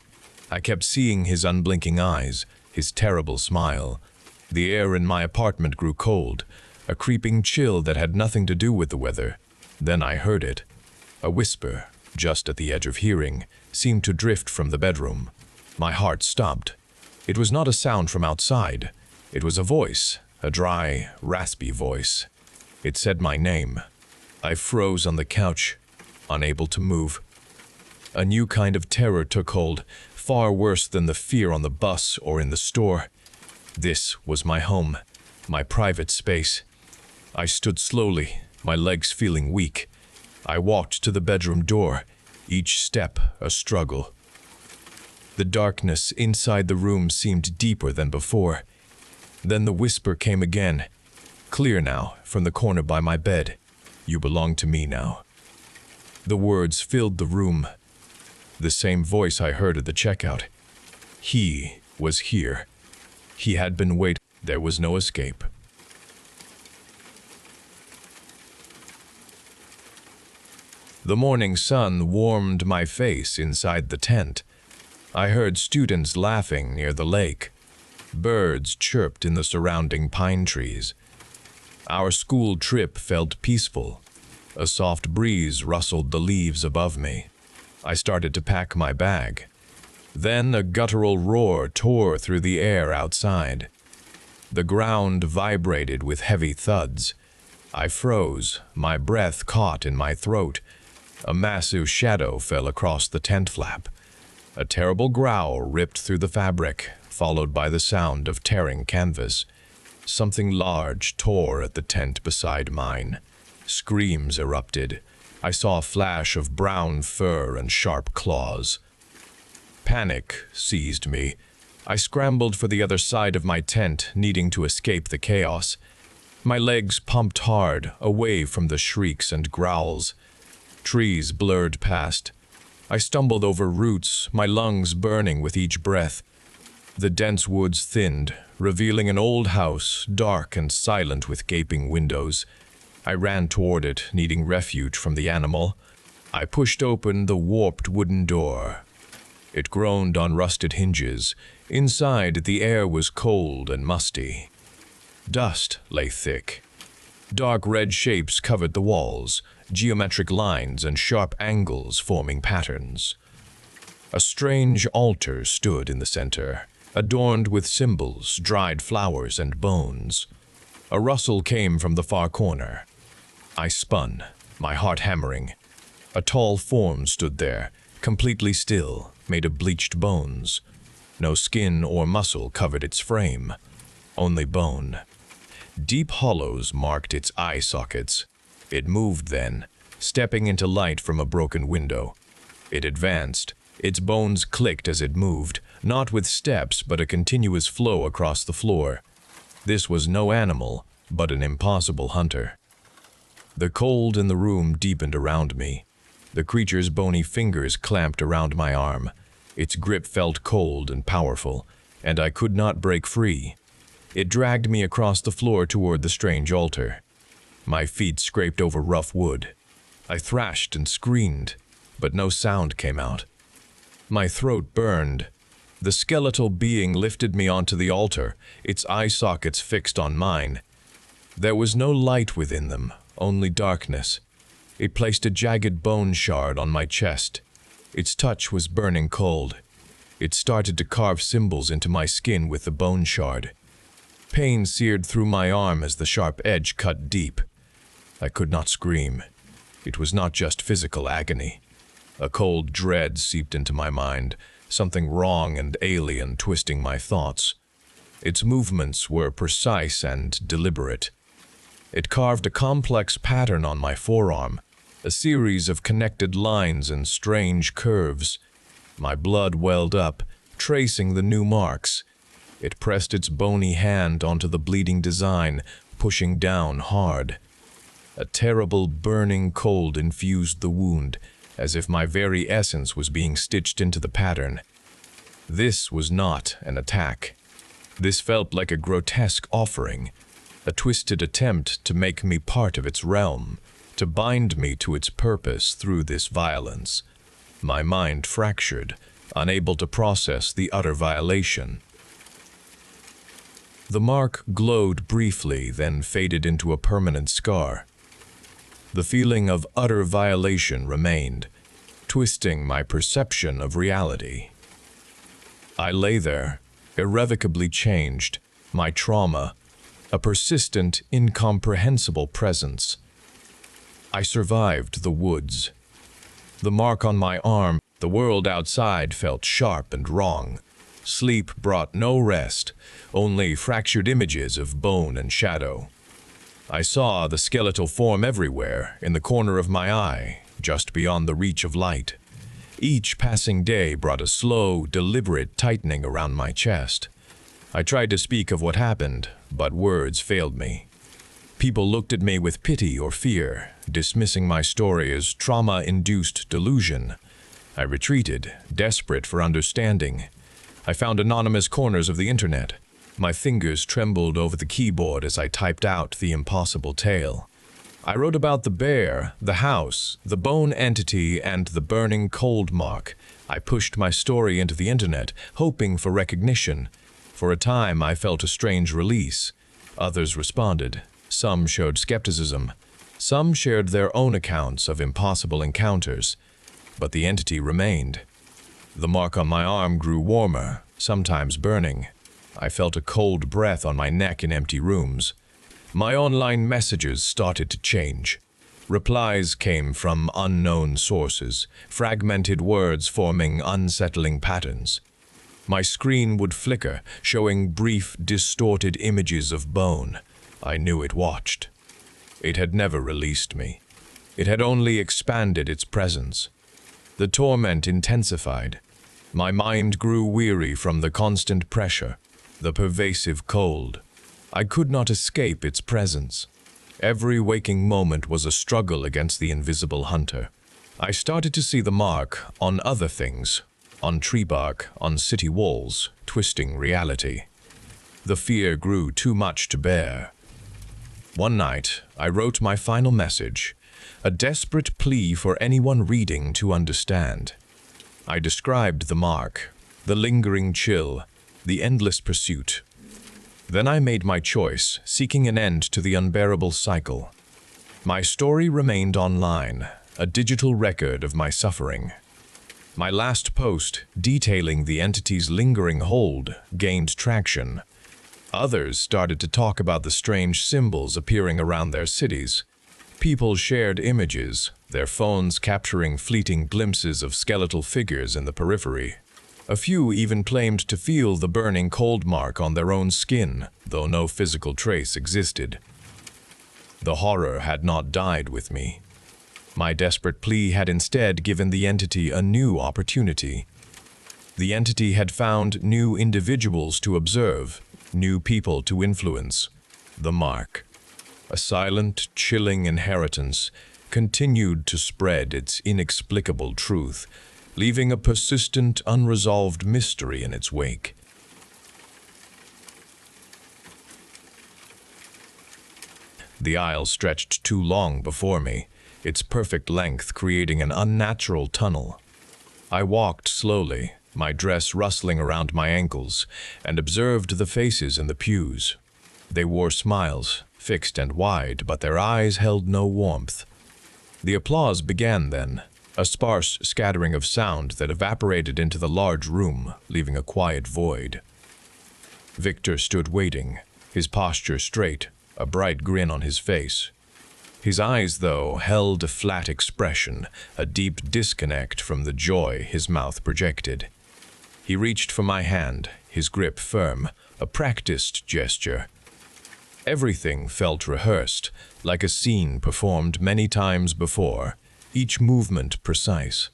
I kept seeing his unblinking eyes, his terrible smile. The air in my apartment grew cold. a creeping chill that had nothing to do with the weather. Then I heard it. A whisper, just at the edge of hearing, seemed to drift from the bedroom. My heart stopped. It was not a sound from outside. It was a voice, a dry, raspy voice. It said my name. I froze on the couch, unable to move. A new kind of terror took hold, far worse than the fear on the bus or in the store. This was my home, my private space. I stood slowly, my legs feeling weak. I walked to the bedroom door, each step a struggle. The darkness inside the room seemed deeper than before. Then the whisper came again, clear now, from the corner by my bed. You belong to me now. The words filled the room. The same voice I heard at the checkout. He was here. He had been waiting. There was no escape. The morning sun warmed my face inside the tent. I heard students laughing near the lake. Birds chirped in the surrounding pine trees. Our school trip felt peaceful. A soft breeze rustled the leaves above me. I started to pack my bag. Then a guttural roar tore through the air outside. The ground vibrated with heavy thuds. I froze, my breath caught in my throat. A massive shadow fell across the tent flap. A terrible growl ripped through the fabric, followed by the sound of tearing canvas. Something large tore at the tent beside mine. Screams erupted. I saw a flash of brown fur and sharp claws. Panic seized me. I scrambled for the other side of my tent, needing to escape the chaos. My legs pumped hard, away from the shrieks and growls. Trees blurred past. I stumbled over roots, my lungs burning with each breath. The dense woods thinned, revealing an old house, dark and silent with gaping windows. I ran toward it, needing refuge from the animal. I pushed open the warped wooden door. It groaned on rusted hinges. Inside, the air was cold and musty. Dust lay thick. Dark red shapes covered the walls, geometric lines and sharp angles forming patterns. A strange altar stood in the center, adorned with symbols, dried flowers, and bones. A rustle came from the far corner. I spun, my heart hammering. A tall form stood there, completely still, made of bleached bones. No skin or muscle covered its frame, only bone. Deep hollows marked its eye sockets. It moved then, stepping into light from a broken window. It advanced. Its bones clicked as it moved, not with steps but a continuous flow across the floor. This was no animal, but an impossible hunter. The cold in the room deepened around me. The creature's bony fingers clamped around my arm. Its grip felt cold and powerful, and I could not break free. It dragged me across the floor toward the strange altar. My feet scraped over rough wood. I thrashed and screamed, but no sound came out. My throat burned. The skeletal being lifted me onto the altar, its eye sockets fixed on mine. There was no light within them, only darkness. It placed a jagged bone shard on my chest. Its touch was burning cold. It started to carve symbols into my skin with the bone shard. Pain seared through my arm as the sharp edge cut deep. I could not scream. It was not just physical agony. A cold dread seeped into my mind, something wrong and alien twisting my thoughts. Its movements were precise and deliberate. It carved a complex pattern on my forearm, a series of connected lines and strange curves. My blood welled up, tracing the new marks. It pressed its bony hand onto the bleeding design, pushing down hard. A terrible burning cold infused the wound, as if my very essence was being stitched into the pattern. This was not an attack. This felt like a grotesque offering, a twisted attempt to make me part of its realm, to bind me to its purpose through this violence. My mind fractured, unable to process the utter violation. The mark glowed briefly, then faded into a permanent scar. The feeling of utter violation remained, twisting my perception of reality. I lay there, irrevocably changed, my trauma, a persistent, incomprehensible presence. I survived the woods. The mark on my arm, the world outside felt sharp and wrong. Sleep brought no rest, only fractured images of bone and shadow. I saw the skeletal form everywhere, in the corner of my eye, just beyond the reach of light. Each passing day brought a slow, deliberate tightening around my chest. I tried to speak of what happened, but words failed me. People looked at me with pity or fear, dismissing my story as trauma-induced delusion. I retreated, desperate for understanding. I found anonymous corners of the internet. My fingers trembled over the keyboard as I typed out the impossible tale. I wrote about the bear, the house, the bone entity, and the burning cold mark. I pushed my story into the internet, hoping for recognition. For a time, I felt a strange release. Others responded. Some showed skepticism. Some shared their own accounts of impossible encounters. But the entity remained. The mark on my arm grew warmer, sometimes burning. I felt a cold breath on my neck in empty rooms. My online messages started to change. Replies came from unknown sources, fragmented words forming unsettling patterns. My screen would flicker, showing brief, distorted images of bone. I knew it watched. It had never released me. It had only expanded its presence. The torment intensified. My mind grew weary from the constant pressure, the pervasive cold. I could not escape its presence. Every waking moment was a struggle against the invisible hunter. I started to see the mark on other things, on tree bark, on city walls, twisting reality. The fear grew too much to bear. One night, I wrote my final message, a desperate plea for anyone reading to understand. I described the mark, the lingering chill, the endless pursuit. Then I made my choice, seeking an end to the unbearable cycle. My story remained online, a digital record of my suffering. My last post, detailing the entity's lingering hold, gained traction. Others started to talk about the strange symbols appearing around their cities. People shared images, their phones capturing fleeting glimpses of skeletal figures in the periphery. A few even claimed to feel the burning cold mark on their own skin, though no physical trace existed. The horror had not died with me. My desperate plea had instead given the entity a new opportunity. The entity had found new individuals to observe, new people to influence. The mark, a silent, chilling inheritance, continued to spread its inexplicable truth, leaving a persistent, unresolved mystery in its wake. The aisle stretched too long before me, its perfect length creating an unnatural tunnel. I walked slowly, my dress rustling around my ankles, and observed the faces in the pews. They wore smiles, fixed and wide, but their eyes held no warmth. The applause began then, a sparse scattering of sound that evaporated into the large room, leaving a quiet void. Victor stood waiting, his posture straight, a bright grin on his face. His eyes, though, held a flat expression, a deep disconnect from the joy his mouth projected. He reached for my hand, his grip firm, a practiced gesture. Everything felt rehearsed, like a scene performed many times before, each movement precise.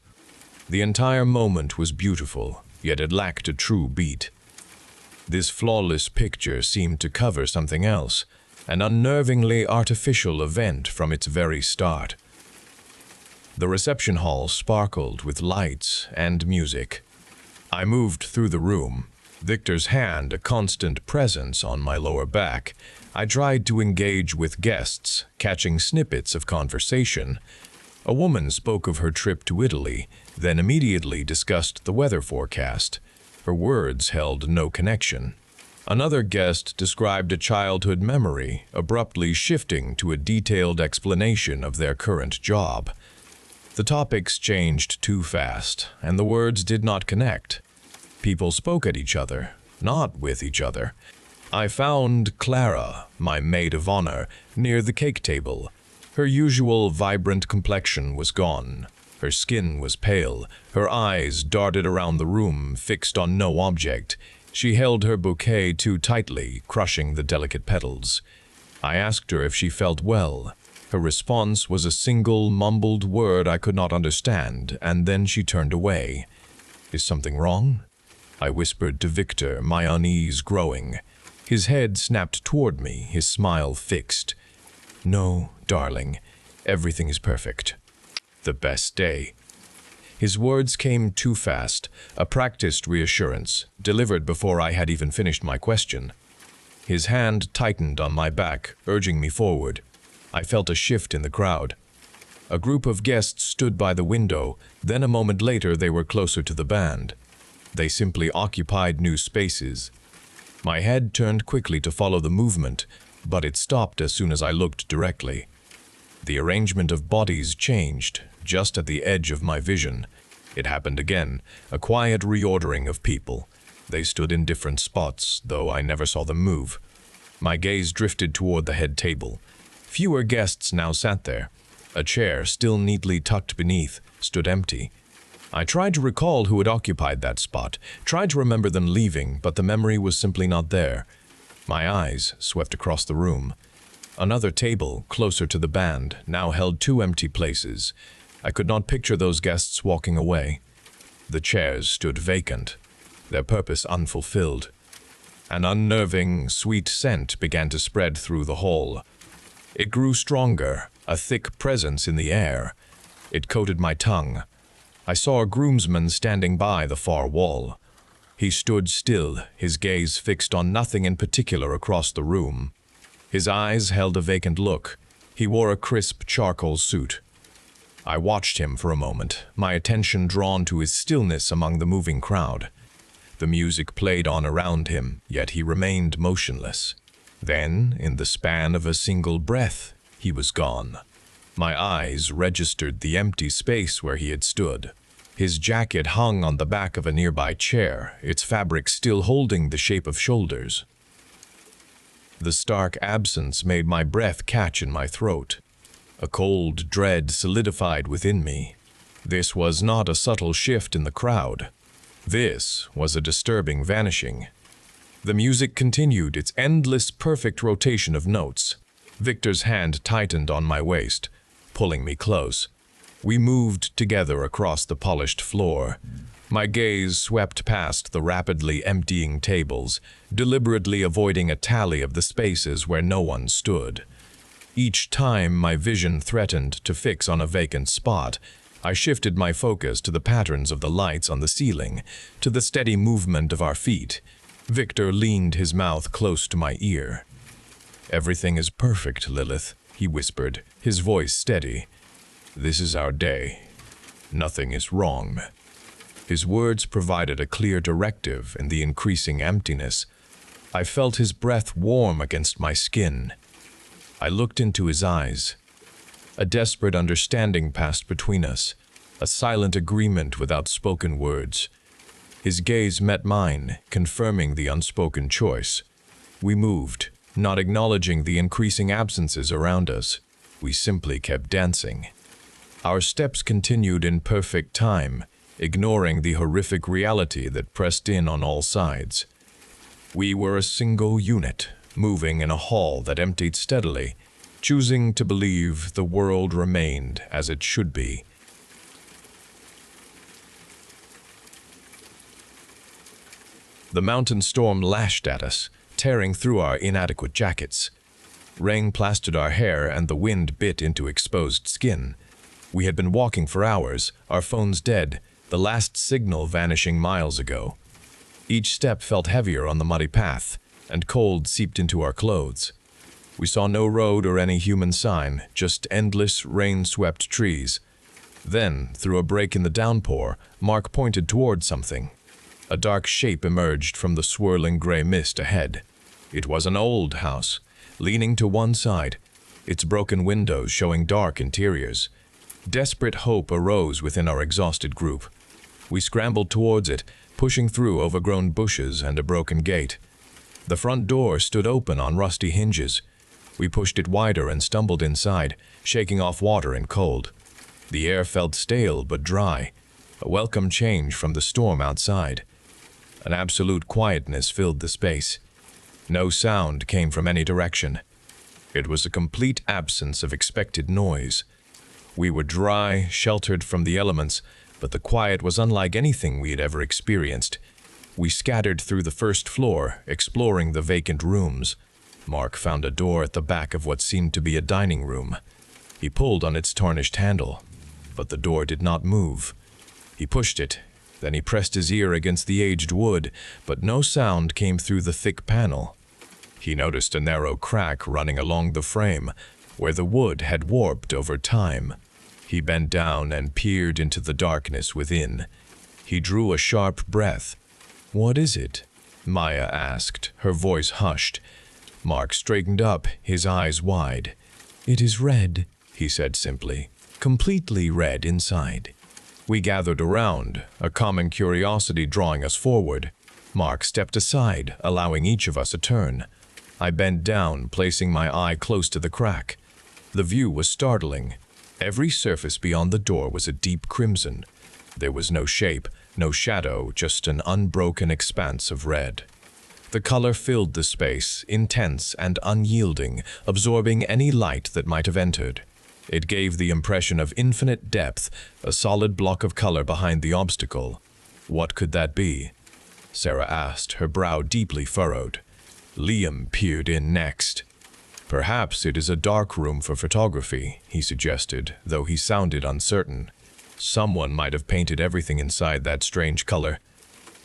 The entire moment was beautiful, yet it lacked a true beat. This flawless picture seemed to cover something else, an unnervingly artificial event from its very start. The reception hall sparkled with lights and music. I moved through the room, Victor's hand a constant presence on my lower back. I tried to engage with guests, catching snippets of conversation. A woman spoke of her trip to Italy, then immediately discussed the weather forecast. Her words held no connection. Another guest described a childhood memory abruptly shifting to a detailed explanation of their current job. The topics changed too fast, and the words did not connect. People spoke at each other, not with each other. I found Clara, my maid of honor, near the cake table. Her usual vibrant complexion was gone. Her skin was pale. Her eyes darted around the room, fixed on no object. She held her bouquet too tightly, crushing the delicate petals. I asked her if she felt well. Her response was a single, mumbled word I could not understand, and then she turned away. "Is something wrong?" I whispered to Victor, my unease growing. His head snapped toward me, his smile fixed. "No, darling, everything is perfect. The best day." His words came too fast, a practiced reassurance, delivered before I had even finished my question. His hand tightened on my back, urging me forward. I felt a shift in the crowd. A group of guests stood by the window, then a moment later they were closer to the band. They simply occupied new spaces. My head turned quickly to follow the movement, but it stopped as soon as I looked directly. The arrangement of bodies changed, just at the edge of my vision. It happened again, a quiet reordering of people. They stood in different spots, though I never saw them move. My gaze drifted toward the head table. Fewer guests now sat there. A chair, still neatly tucked beneath, stood empty. I tried to recall who had occupied that spot, tried to remember them leaving, but the memory was simply not there. My eyes swept across the room. Another table, closer to the band, now held 2 empty places. I could not picture those guests walking away. The chairs stood vacant, their purpose unfulfilled. An unnerving, sweet scent began to spread through the hall. It grew stronger, a thick presence in the air. It coated my tongue. I saw a groomsman standing by the far wall. He stood still, his gaze fixed on nothing in particular across the room. His eyes held a vacant look. He wore a crisp charcoal suit. I watched him for a moment, my attention drawn to his stillness among the moving crowd. The music played on around him, yet he remained motionless. Then, in the span of a single breath, he was gone. My eyes registered the empty space where he had stood. His jacket hung on the back of a nearby chair, its fabric still holding the shape of shoulders. The stark absence made my breath catch in my throat. A cold dread solidified within me. This was not a subtle shift in the crowd. This was a disturbing vanishing. The music continued, its endless, perfect rotation of notes. Victor's hand tightened on my waist, pulling me close. We moved together across the polished floor. My gaze swept past the rapidly emptying tables, deliberately avoiding a tally of the spaces where no one stood. Each time my vision threatened to fix on a vacant spot, I shifted my focus to the patterns of the lights on the ceiling, to the steady movement of our feet. Victor leaned his mouth close to my ear. "Everything is perfect, Lilith," he whispered, his voice steady. "This is our day. Nothing is wrong." His words provided a clear directive in the increasing emptiness. I felt his breath warm against my skin. I looked into his eyes. A desperate understanding passed between us, a silent agreement without spoken words. His gaze met mine, confirming the unspoken choice. We moved, not acknowledging the increasing absences around us. We simply kept dancing. Our steps continued in perfect time, ignoring the horrific reality that pressed in on all sides. We were a single unit, moving in a hall that emptied steadily, choosing to believe the world remained as it should be. The mountain storm lashed at us, tearing through our inadequate jackets. Rain plastered our hair and the wind bit into exposed skin. We had been walking for hours, our phones dead, the last signal vanishing miles ago. Each step felt heavier on the muddy path, and cold seeped into our clothes. We saw no road or any human sign, just endless rain-swept trees. Then, through a break in the downpour, Mark pointed toward something. A dark shape emerged from the swirling gray mist ahead. It was an old house, leaning to one side, its broken windows showing dark interiors. Desperate hope arose within our exhausted group. We scrambled towards it, pushing through overgrown bushes and a broken gate. The front door stood open on rusty hinges. We pushed it wider and stumbled inside, shaking off water and cold. The air felt stale but dry, a welcome change from the storm outside. An absolute quietness filled the space. No sound came from any direction. It was a complete absence of expected noise. We were dry, sheltered from the elements, but the quiet was unlike anything we had ever experienced. We scattered through the first floor, exploring the vacant rooms. Mark found a door at the back of what seemed to be a dining room. He pulled on its tarnished handle, but the door did not move. He pushed it, then he pressed his ear against the aged wood, but no sound came through the thick panel. He noticed a narrow crack running along the frame, where the wood had warped over time. He bent down and peered into the darkness within. He drew a sharp breath. "What is it?" Maya asked, her voice hushed. Mark straightened up, his eyes wide. "It is red," he said simply. "Completely red inside." We gathered around, a common curiosity drawing us forward. Mark stepped aside, allowing each of us a turn. I bent down, placing my eye close to the crack. The view was startling. Every surface beyond the door was a deep crimson. There was no shape, no shadow, just an unbroken expanse of red. The color filled the space, intense and unyielding, absorbing any light that might have entered. It gave the impression of infinite depth, a solid block of color behind the obstacle. What could that be? Sarah asked, her brow deeply furrowed. Liam peered in next. "Perhaps it is a dark room for photography," he suggested, though he sounded uncertain. "Someone might have painted everything inside that strange color."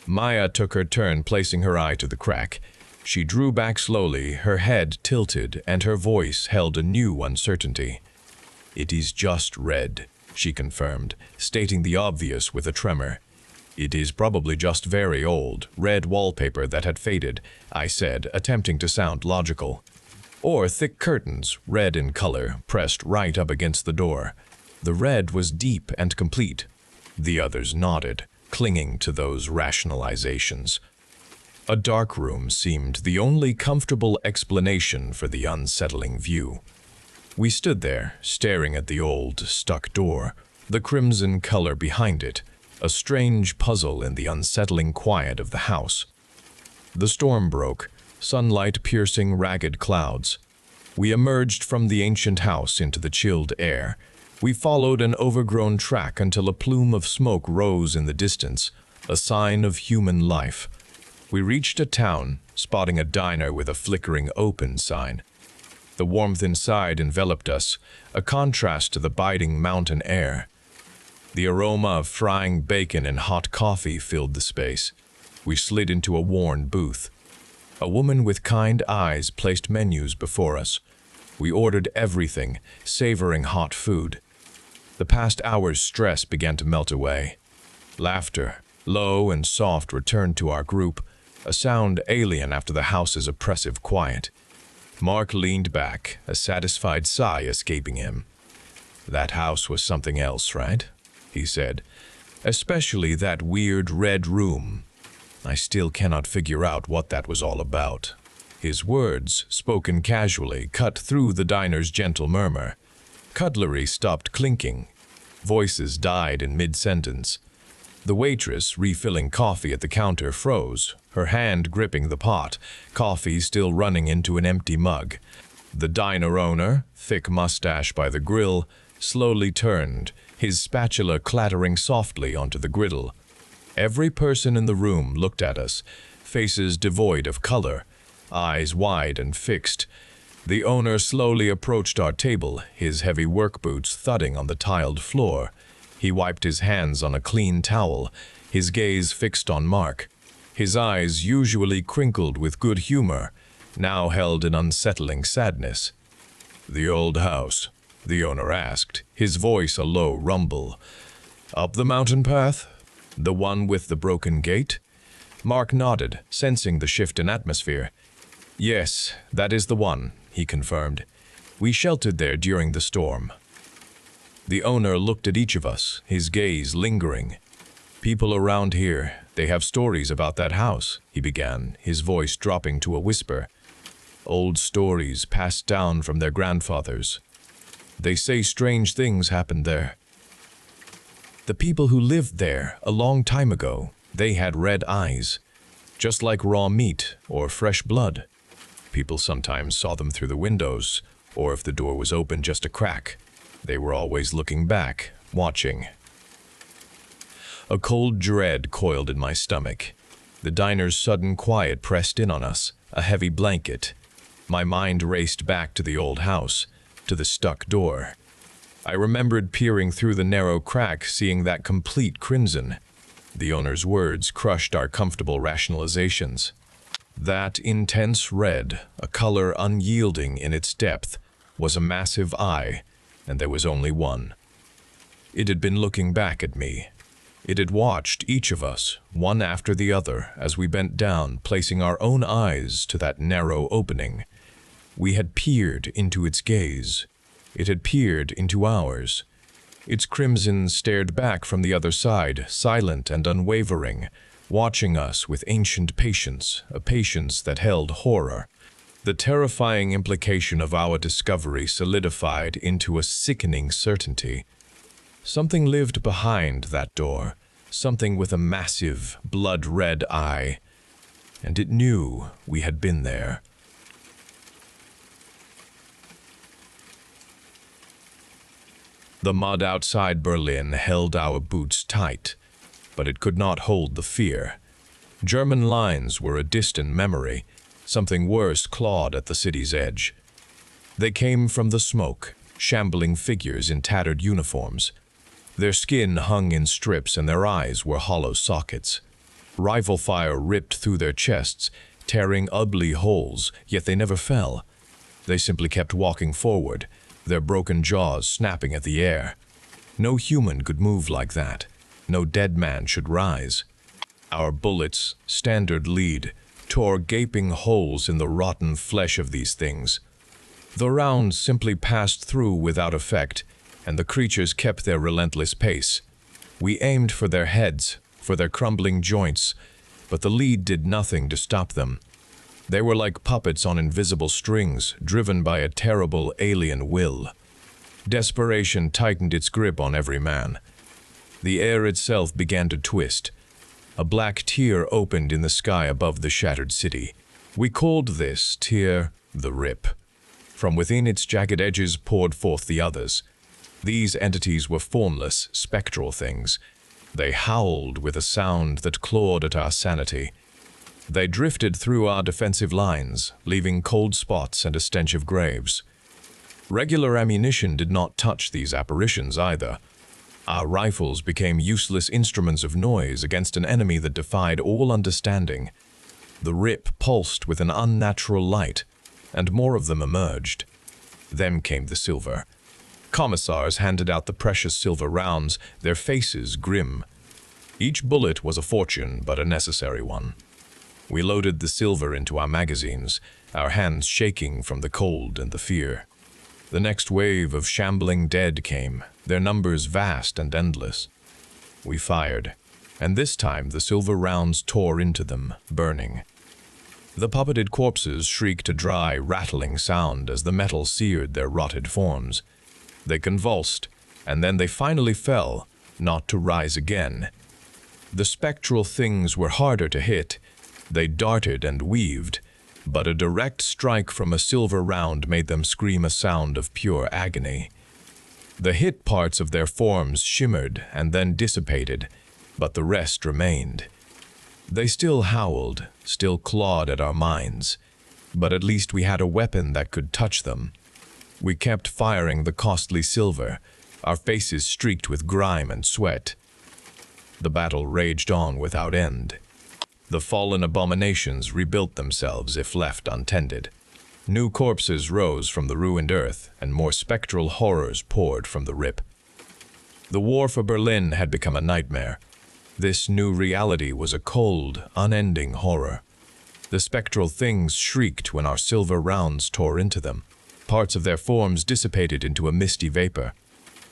Maya took her turn, placing her eye to the crack. She drew back slowly, her head tilted, and her voice held a new uncertainty. "It is just red," she confirmed, stating the obvious with a tremor. "It is probably just very old, red wallpaper that had faded," I said, attempting to sound logical. "Or thick curtains, red in color, pressed right up against the door." The red was deep and complete. The others nodded, clinging to those rationalizations. A dark room seemed the only comfortable explanation for the unsettling view. We stood there, staring at the old, stuck door, the crimson color behind it, a strange puzzle in the unsettling quiet of the house. The storm broke, sunlight piercing ragged clouds. We emerged from the ancient house into the chilled air. We followed an overgrown track until a plume of smoke rose in the distance, a sign of human life. We reached a town, spotting a diner with a flickering open sign. The warmth inside enveloped us, a contrast to the biting mountain air. The aroma of frying bacon and hot coffee filled the space. We slid into a worn booth. A woman with kind eyes placed menus before us. We ordered everything, savoring hot food. The past hour's stress began to melt away. Laughter, low and soft, returned to our group, a sound alien after the house's oppressive quiet. Mark leaned back, a satisfied sigh escaping him. "That house was something else, right?" he said. "Especially that weird red room. I still cannot figure out what that was all about." His words, spoken casually, cut through the diner's gentle murmur. Cutlery stopped clinking. Voices died in mid-sentence. The waitress, refilling coffee at the counter, froze, her hand gripping the pot, coffee still running into an empty mug. The diner owner, thick mustache by the grill, slowly turned, his spatula clattering softly onto the griddle. Every person in the room looked at us, faces devoid of color, eyes wide and fixed. The owner slowly approached our table, his heavy work boots thudding on the tiled floor. He wiped his hands on a clean towel, his gaze fixed on Mark. His eyes, usually crinkled with good humor, now held an unsettling sadness. "The old house?" the owner asked, his voice a low rumble. "Up the mountain path? The one with the broken gate?" Mark nodded, sensing the shift in atmosphere. "Yes, that is the one," he confirmed. "We sheltered there during the storm." The owner looked at each of us, his gaze lingering. "People around here, they have stories about that house," he began, his voice dropping to a whisper. "Old stories passed down from their grandfathers. They say strange things happened there. The people who lived there a long time ago, they had red eyes, just like raw meat or fresh blood. People sometimes saw them through the windows, or if the door was open just a crack, they were always looking back, watching." A cold dread coiled in my stomach. The diner's sudden quiet pressed in on us, a heavy blanket. My mind raced back to the old house, to the stuck door. I remembered peering through the narrow crack, seeing that complete crimson. The owner's words crushed our comfortable rationalizations. That intense red, a color unyielding in its depth, was a massive eye, and there was only one. It had been looking back at me. It had watched each of us, one after the other, as we bent down, placing our own eyes to that narrow opening. We had peered into its gaze. It had peered into ours. Its crimson stared back from the other side, silent and unwavering, watching us with ancient patience, a patience that held horror. The terrifying implication of our discovery solidified into a sickening certainty. Something lived behind that door, something with a massive, blood-red eye, and it knew we had been there. The mud outside Berlin held our boots tight, but it could not hold the fear. German lines were a distant memory. Something worse clawed at the city's edge. They came from the smoke, shambling figures in tattered uniforms. Their skin hung in strips and their eyes were hollow sockets. Rifle fire ripped through their chests, tearing ugly holes, yet they never fell. They simply kept walking forward, their broken jaws snapping at the air. No human could move like that. No dead man should rise. Our bullets, standard lead, tore gaping holes in the rotten flesh of these things. The rounds simply passed through without effect, and the creatures kept their relentless pace. We aimed for their heads, for their crumbling joints, but the lead did nothing to stop them. They were like puppets on invisible strings, driven by a terrible alien will. Desperation tightened its grip on every man. The air itself began to twist. A black tear opened in the sky above the shattered city. We called this tear the Rip. From within its jagged edges poured forth the others. These entities were formless, spectral things. They howled with a sound that clawed at our sanity. They drifted through our defensive lines, leaving cold spots and a stench of graves. Regular ammunition did not touch these apparitions either. Our rifles became useless instruments of noise against an enemy that defied all understanding. The Rip pulsed with an unnatural light, and more of them emerged. Then came the silver. Commissars handed out the precious silver rounds, their faces grim. Each bullet was a fortune, but a necessary one. We loaded the silver into our magazines, our hands shaking from the cold and the fear. The next wave of shambling dead came, their numbers vast and endless. We fired, and this time the silver rounds tore into them, burning. The puppeted corpses shrieked a dry, rattling sound as the metal seared their rotted forms. They convulsed, and then they finally fell, not to rise again. The spectral things were harder to hit. They darted and weaved, but a direct strike from a silver round made them scream a sound of pure agony. The hit parts of their forms shimmered and then dissipated, but the rest remained. They still howled, still clawed at our minds, but at least we had a weapon that could touch them. We kept firing the costly silver, our faces streaked with grime and sweat. The battle raged on without end. The fallen abominations rebuilt themselves if left untended. New corpses rose from the ruined earth, and more spectral horrors poured from the Rip. The war for Berlin had become a nightmare. This new reality was a cold, unending horror. The spectral things shrieked when our silver rounds tore into them. Parts of their forms dissipated into a misty vapor.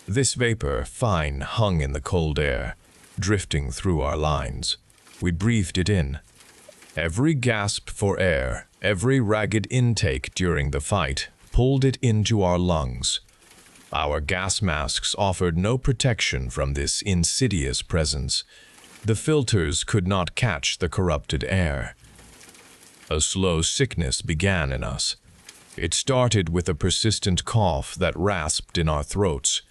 This vapor, fine, hung in the cold air, drifting through our lines. We breathed it in. Every gasp for air, every ragged intake during the fight, pulled it into our lungs. Our gas masks offered no protection from this insidious presence. The filters could not catch the corrupted air. A slow sickness began in us. It started with a persistent cough that rasped in our throats.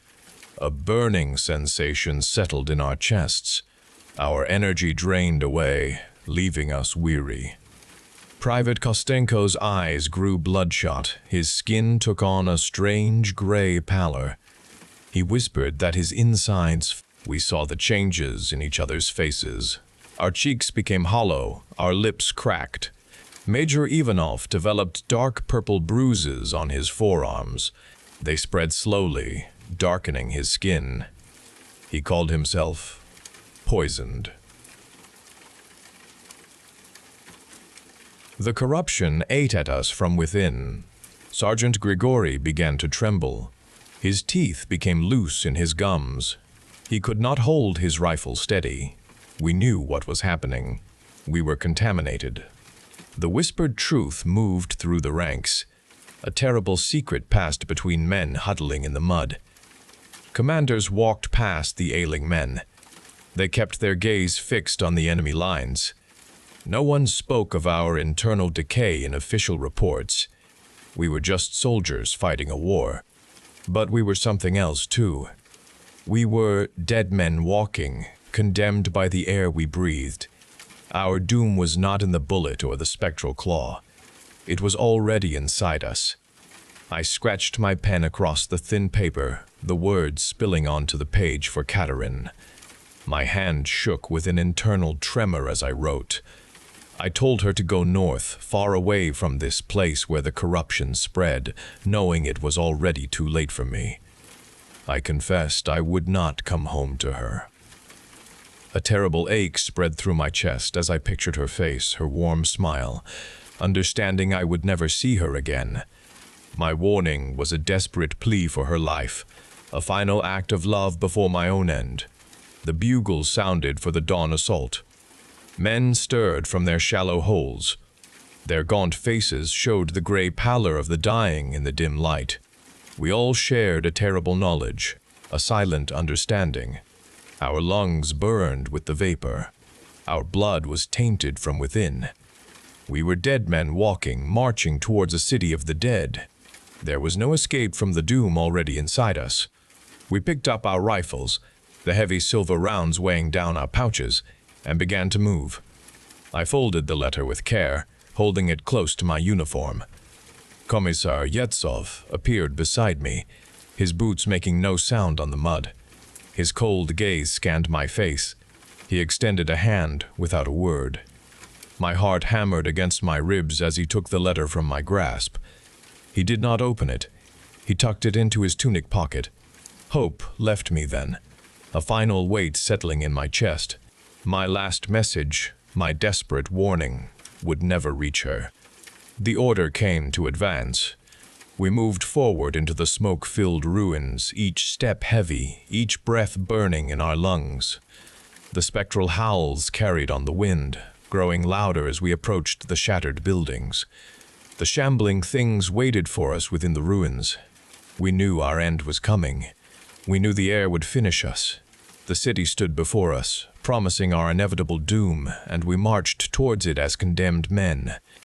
A burning sensation settled in our chests. Our energy drained away, leaving us weary. Private Kostenko's eyes grew bloodshot. His skin took on a strange gray pallor. He whispered that his insides. We saw the changes in each other's faces. Our cheeks became hollow, our lips cracked. Major Ivanov developed dark purple bruises on his forearms. They spread slowly, darkening his skin. He called himself poisoned. The corruption ate at us from within. Sergeant Grigori began to tremble. His teeth became loose in his gums. He could not hold his rifle steady. We knew what was happening. We were contaminated. The whispered truth moved through the ranks. A terrible secret passed between men huddling in the mud. Commanders walked past the ailing men. They kept their gaze fixed on the enemy lines. No one spoke of our internal decay in official reports. We were just soldiers fighting a war. But we were something else, too. We were dead men walking, condemned by the air we breathed. Our doom was not in the bullet or the spectral claw. It was already inside us. I scratched my pen across the thin paper, the words spilling onto the page for Katerin. My hand shook with an internal tremor as I wrote. I told her to go north, far away from this place where the corruption spread, knowing it was already too late for me. I confessed I would not come home to her. A terrible ache spread through my chest as I pictured her face, her warm smile, understanding I would never see her again. My warning was a desperate plea for her life, a final act of love before my own end. The bugle sounded for the dawn assault. Men stirred from their shallow holes. Their gaunt faces showed the gray pallor of the dying in the dim light. We all shared a terrible knowledge, a silent understanding. Our lungs burned with the vapor. Our blood was tainted from within. We were dead men walking, marching towards a city of the dead. There was no escape from the doom already inside us. We picked up our rifles, the heavy silver rounds weighing down our pouches, and began to move. I folded the letter with care, holding it close to my uniform. Commissar Yetsov appeared beside me, his boots making no sound on the mud. His cold gaze scanned my face. He extended a hand without a word. My heart hammered against my ribs as he took the letter from my grasp. He did not open it. He tucked it into his tunic pocket. Hope left me then, a final weight settling in my chest. My last message, my desperate warning, would never reach her. The order came to advance. We moved forward into the smoke-filled ruins, each step heavy, each breath burning in our lungs. The spectral howls carried on the wind, growing louder as we approached the shattered buildings. The shambling things waited for us within the ruins. We knew our end was coming. We knew the air would finish us. The city stood before us, promising our inevitable doom, and we marched towards it as condemned men.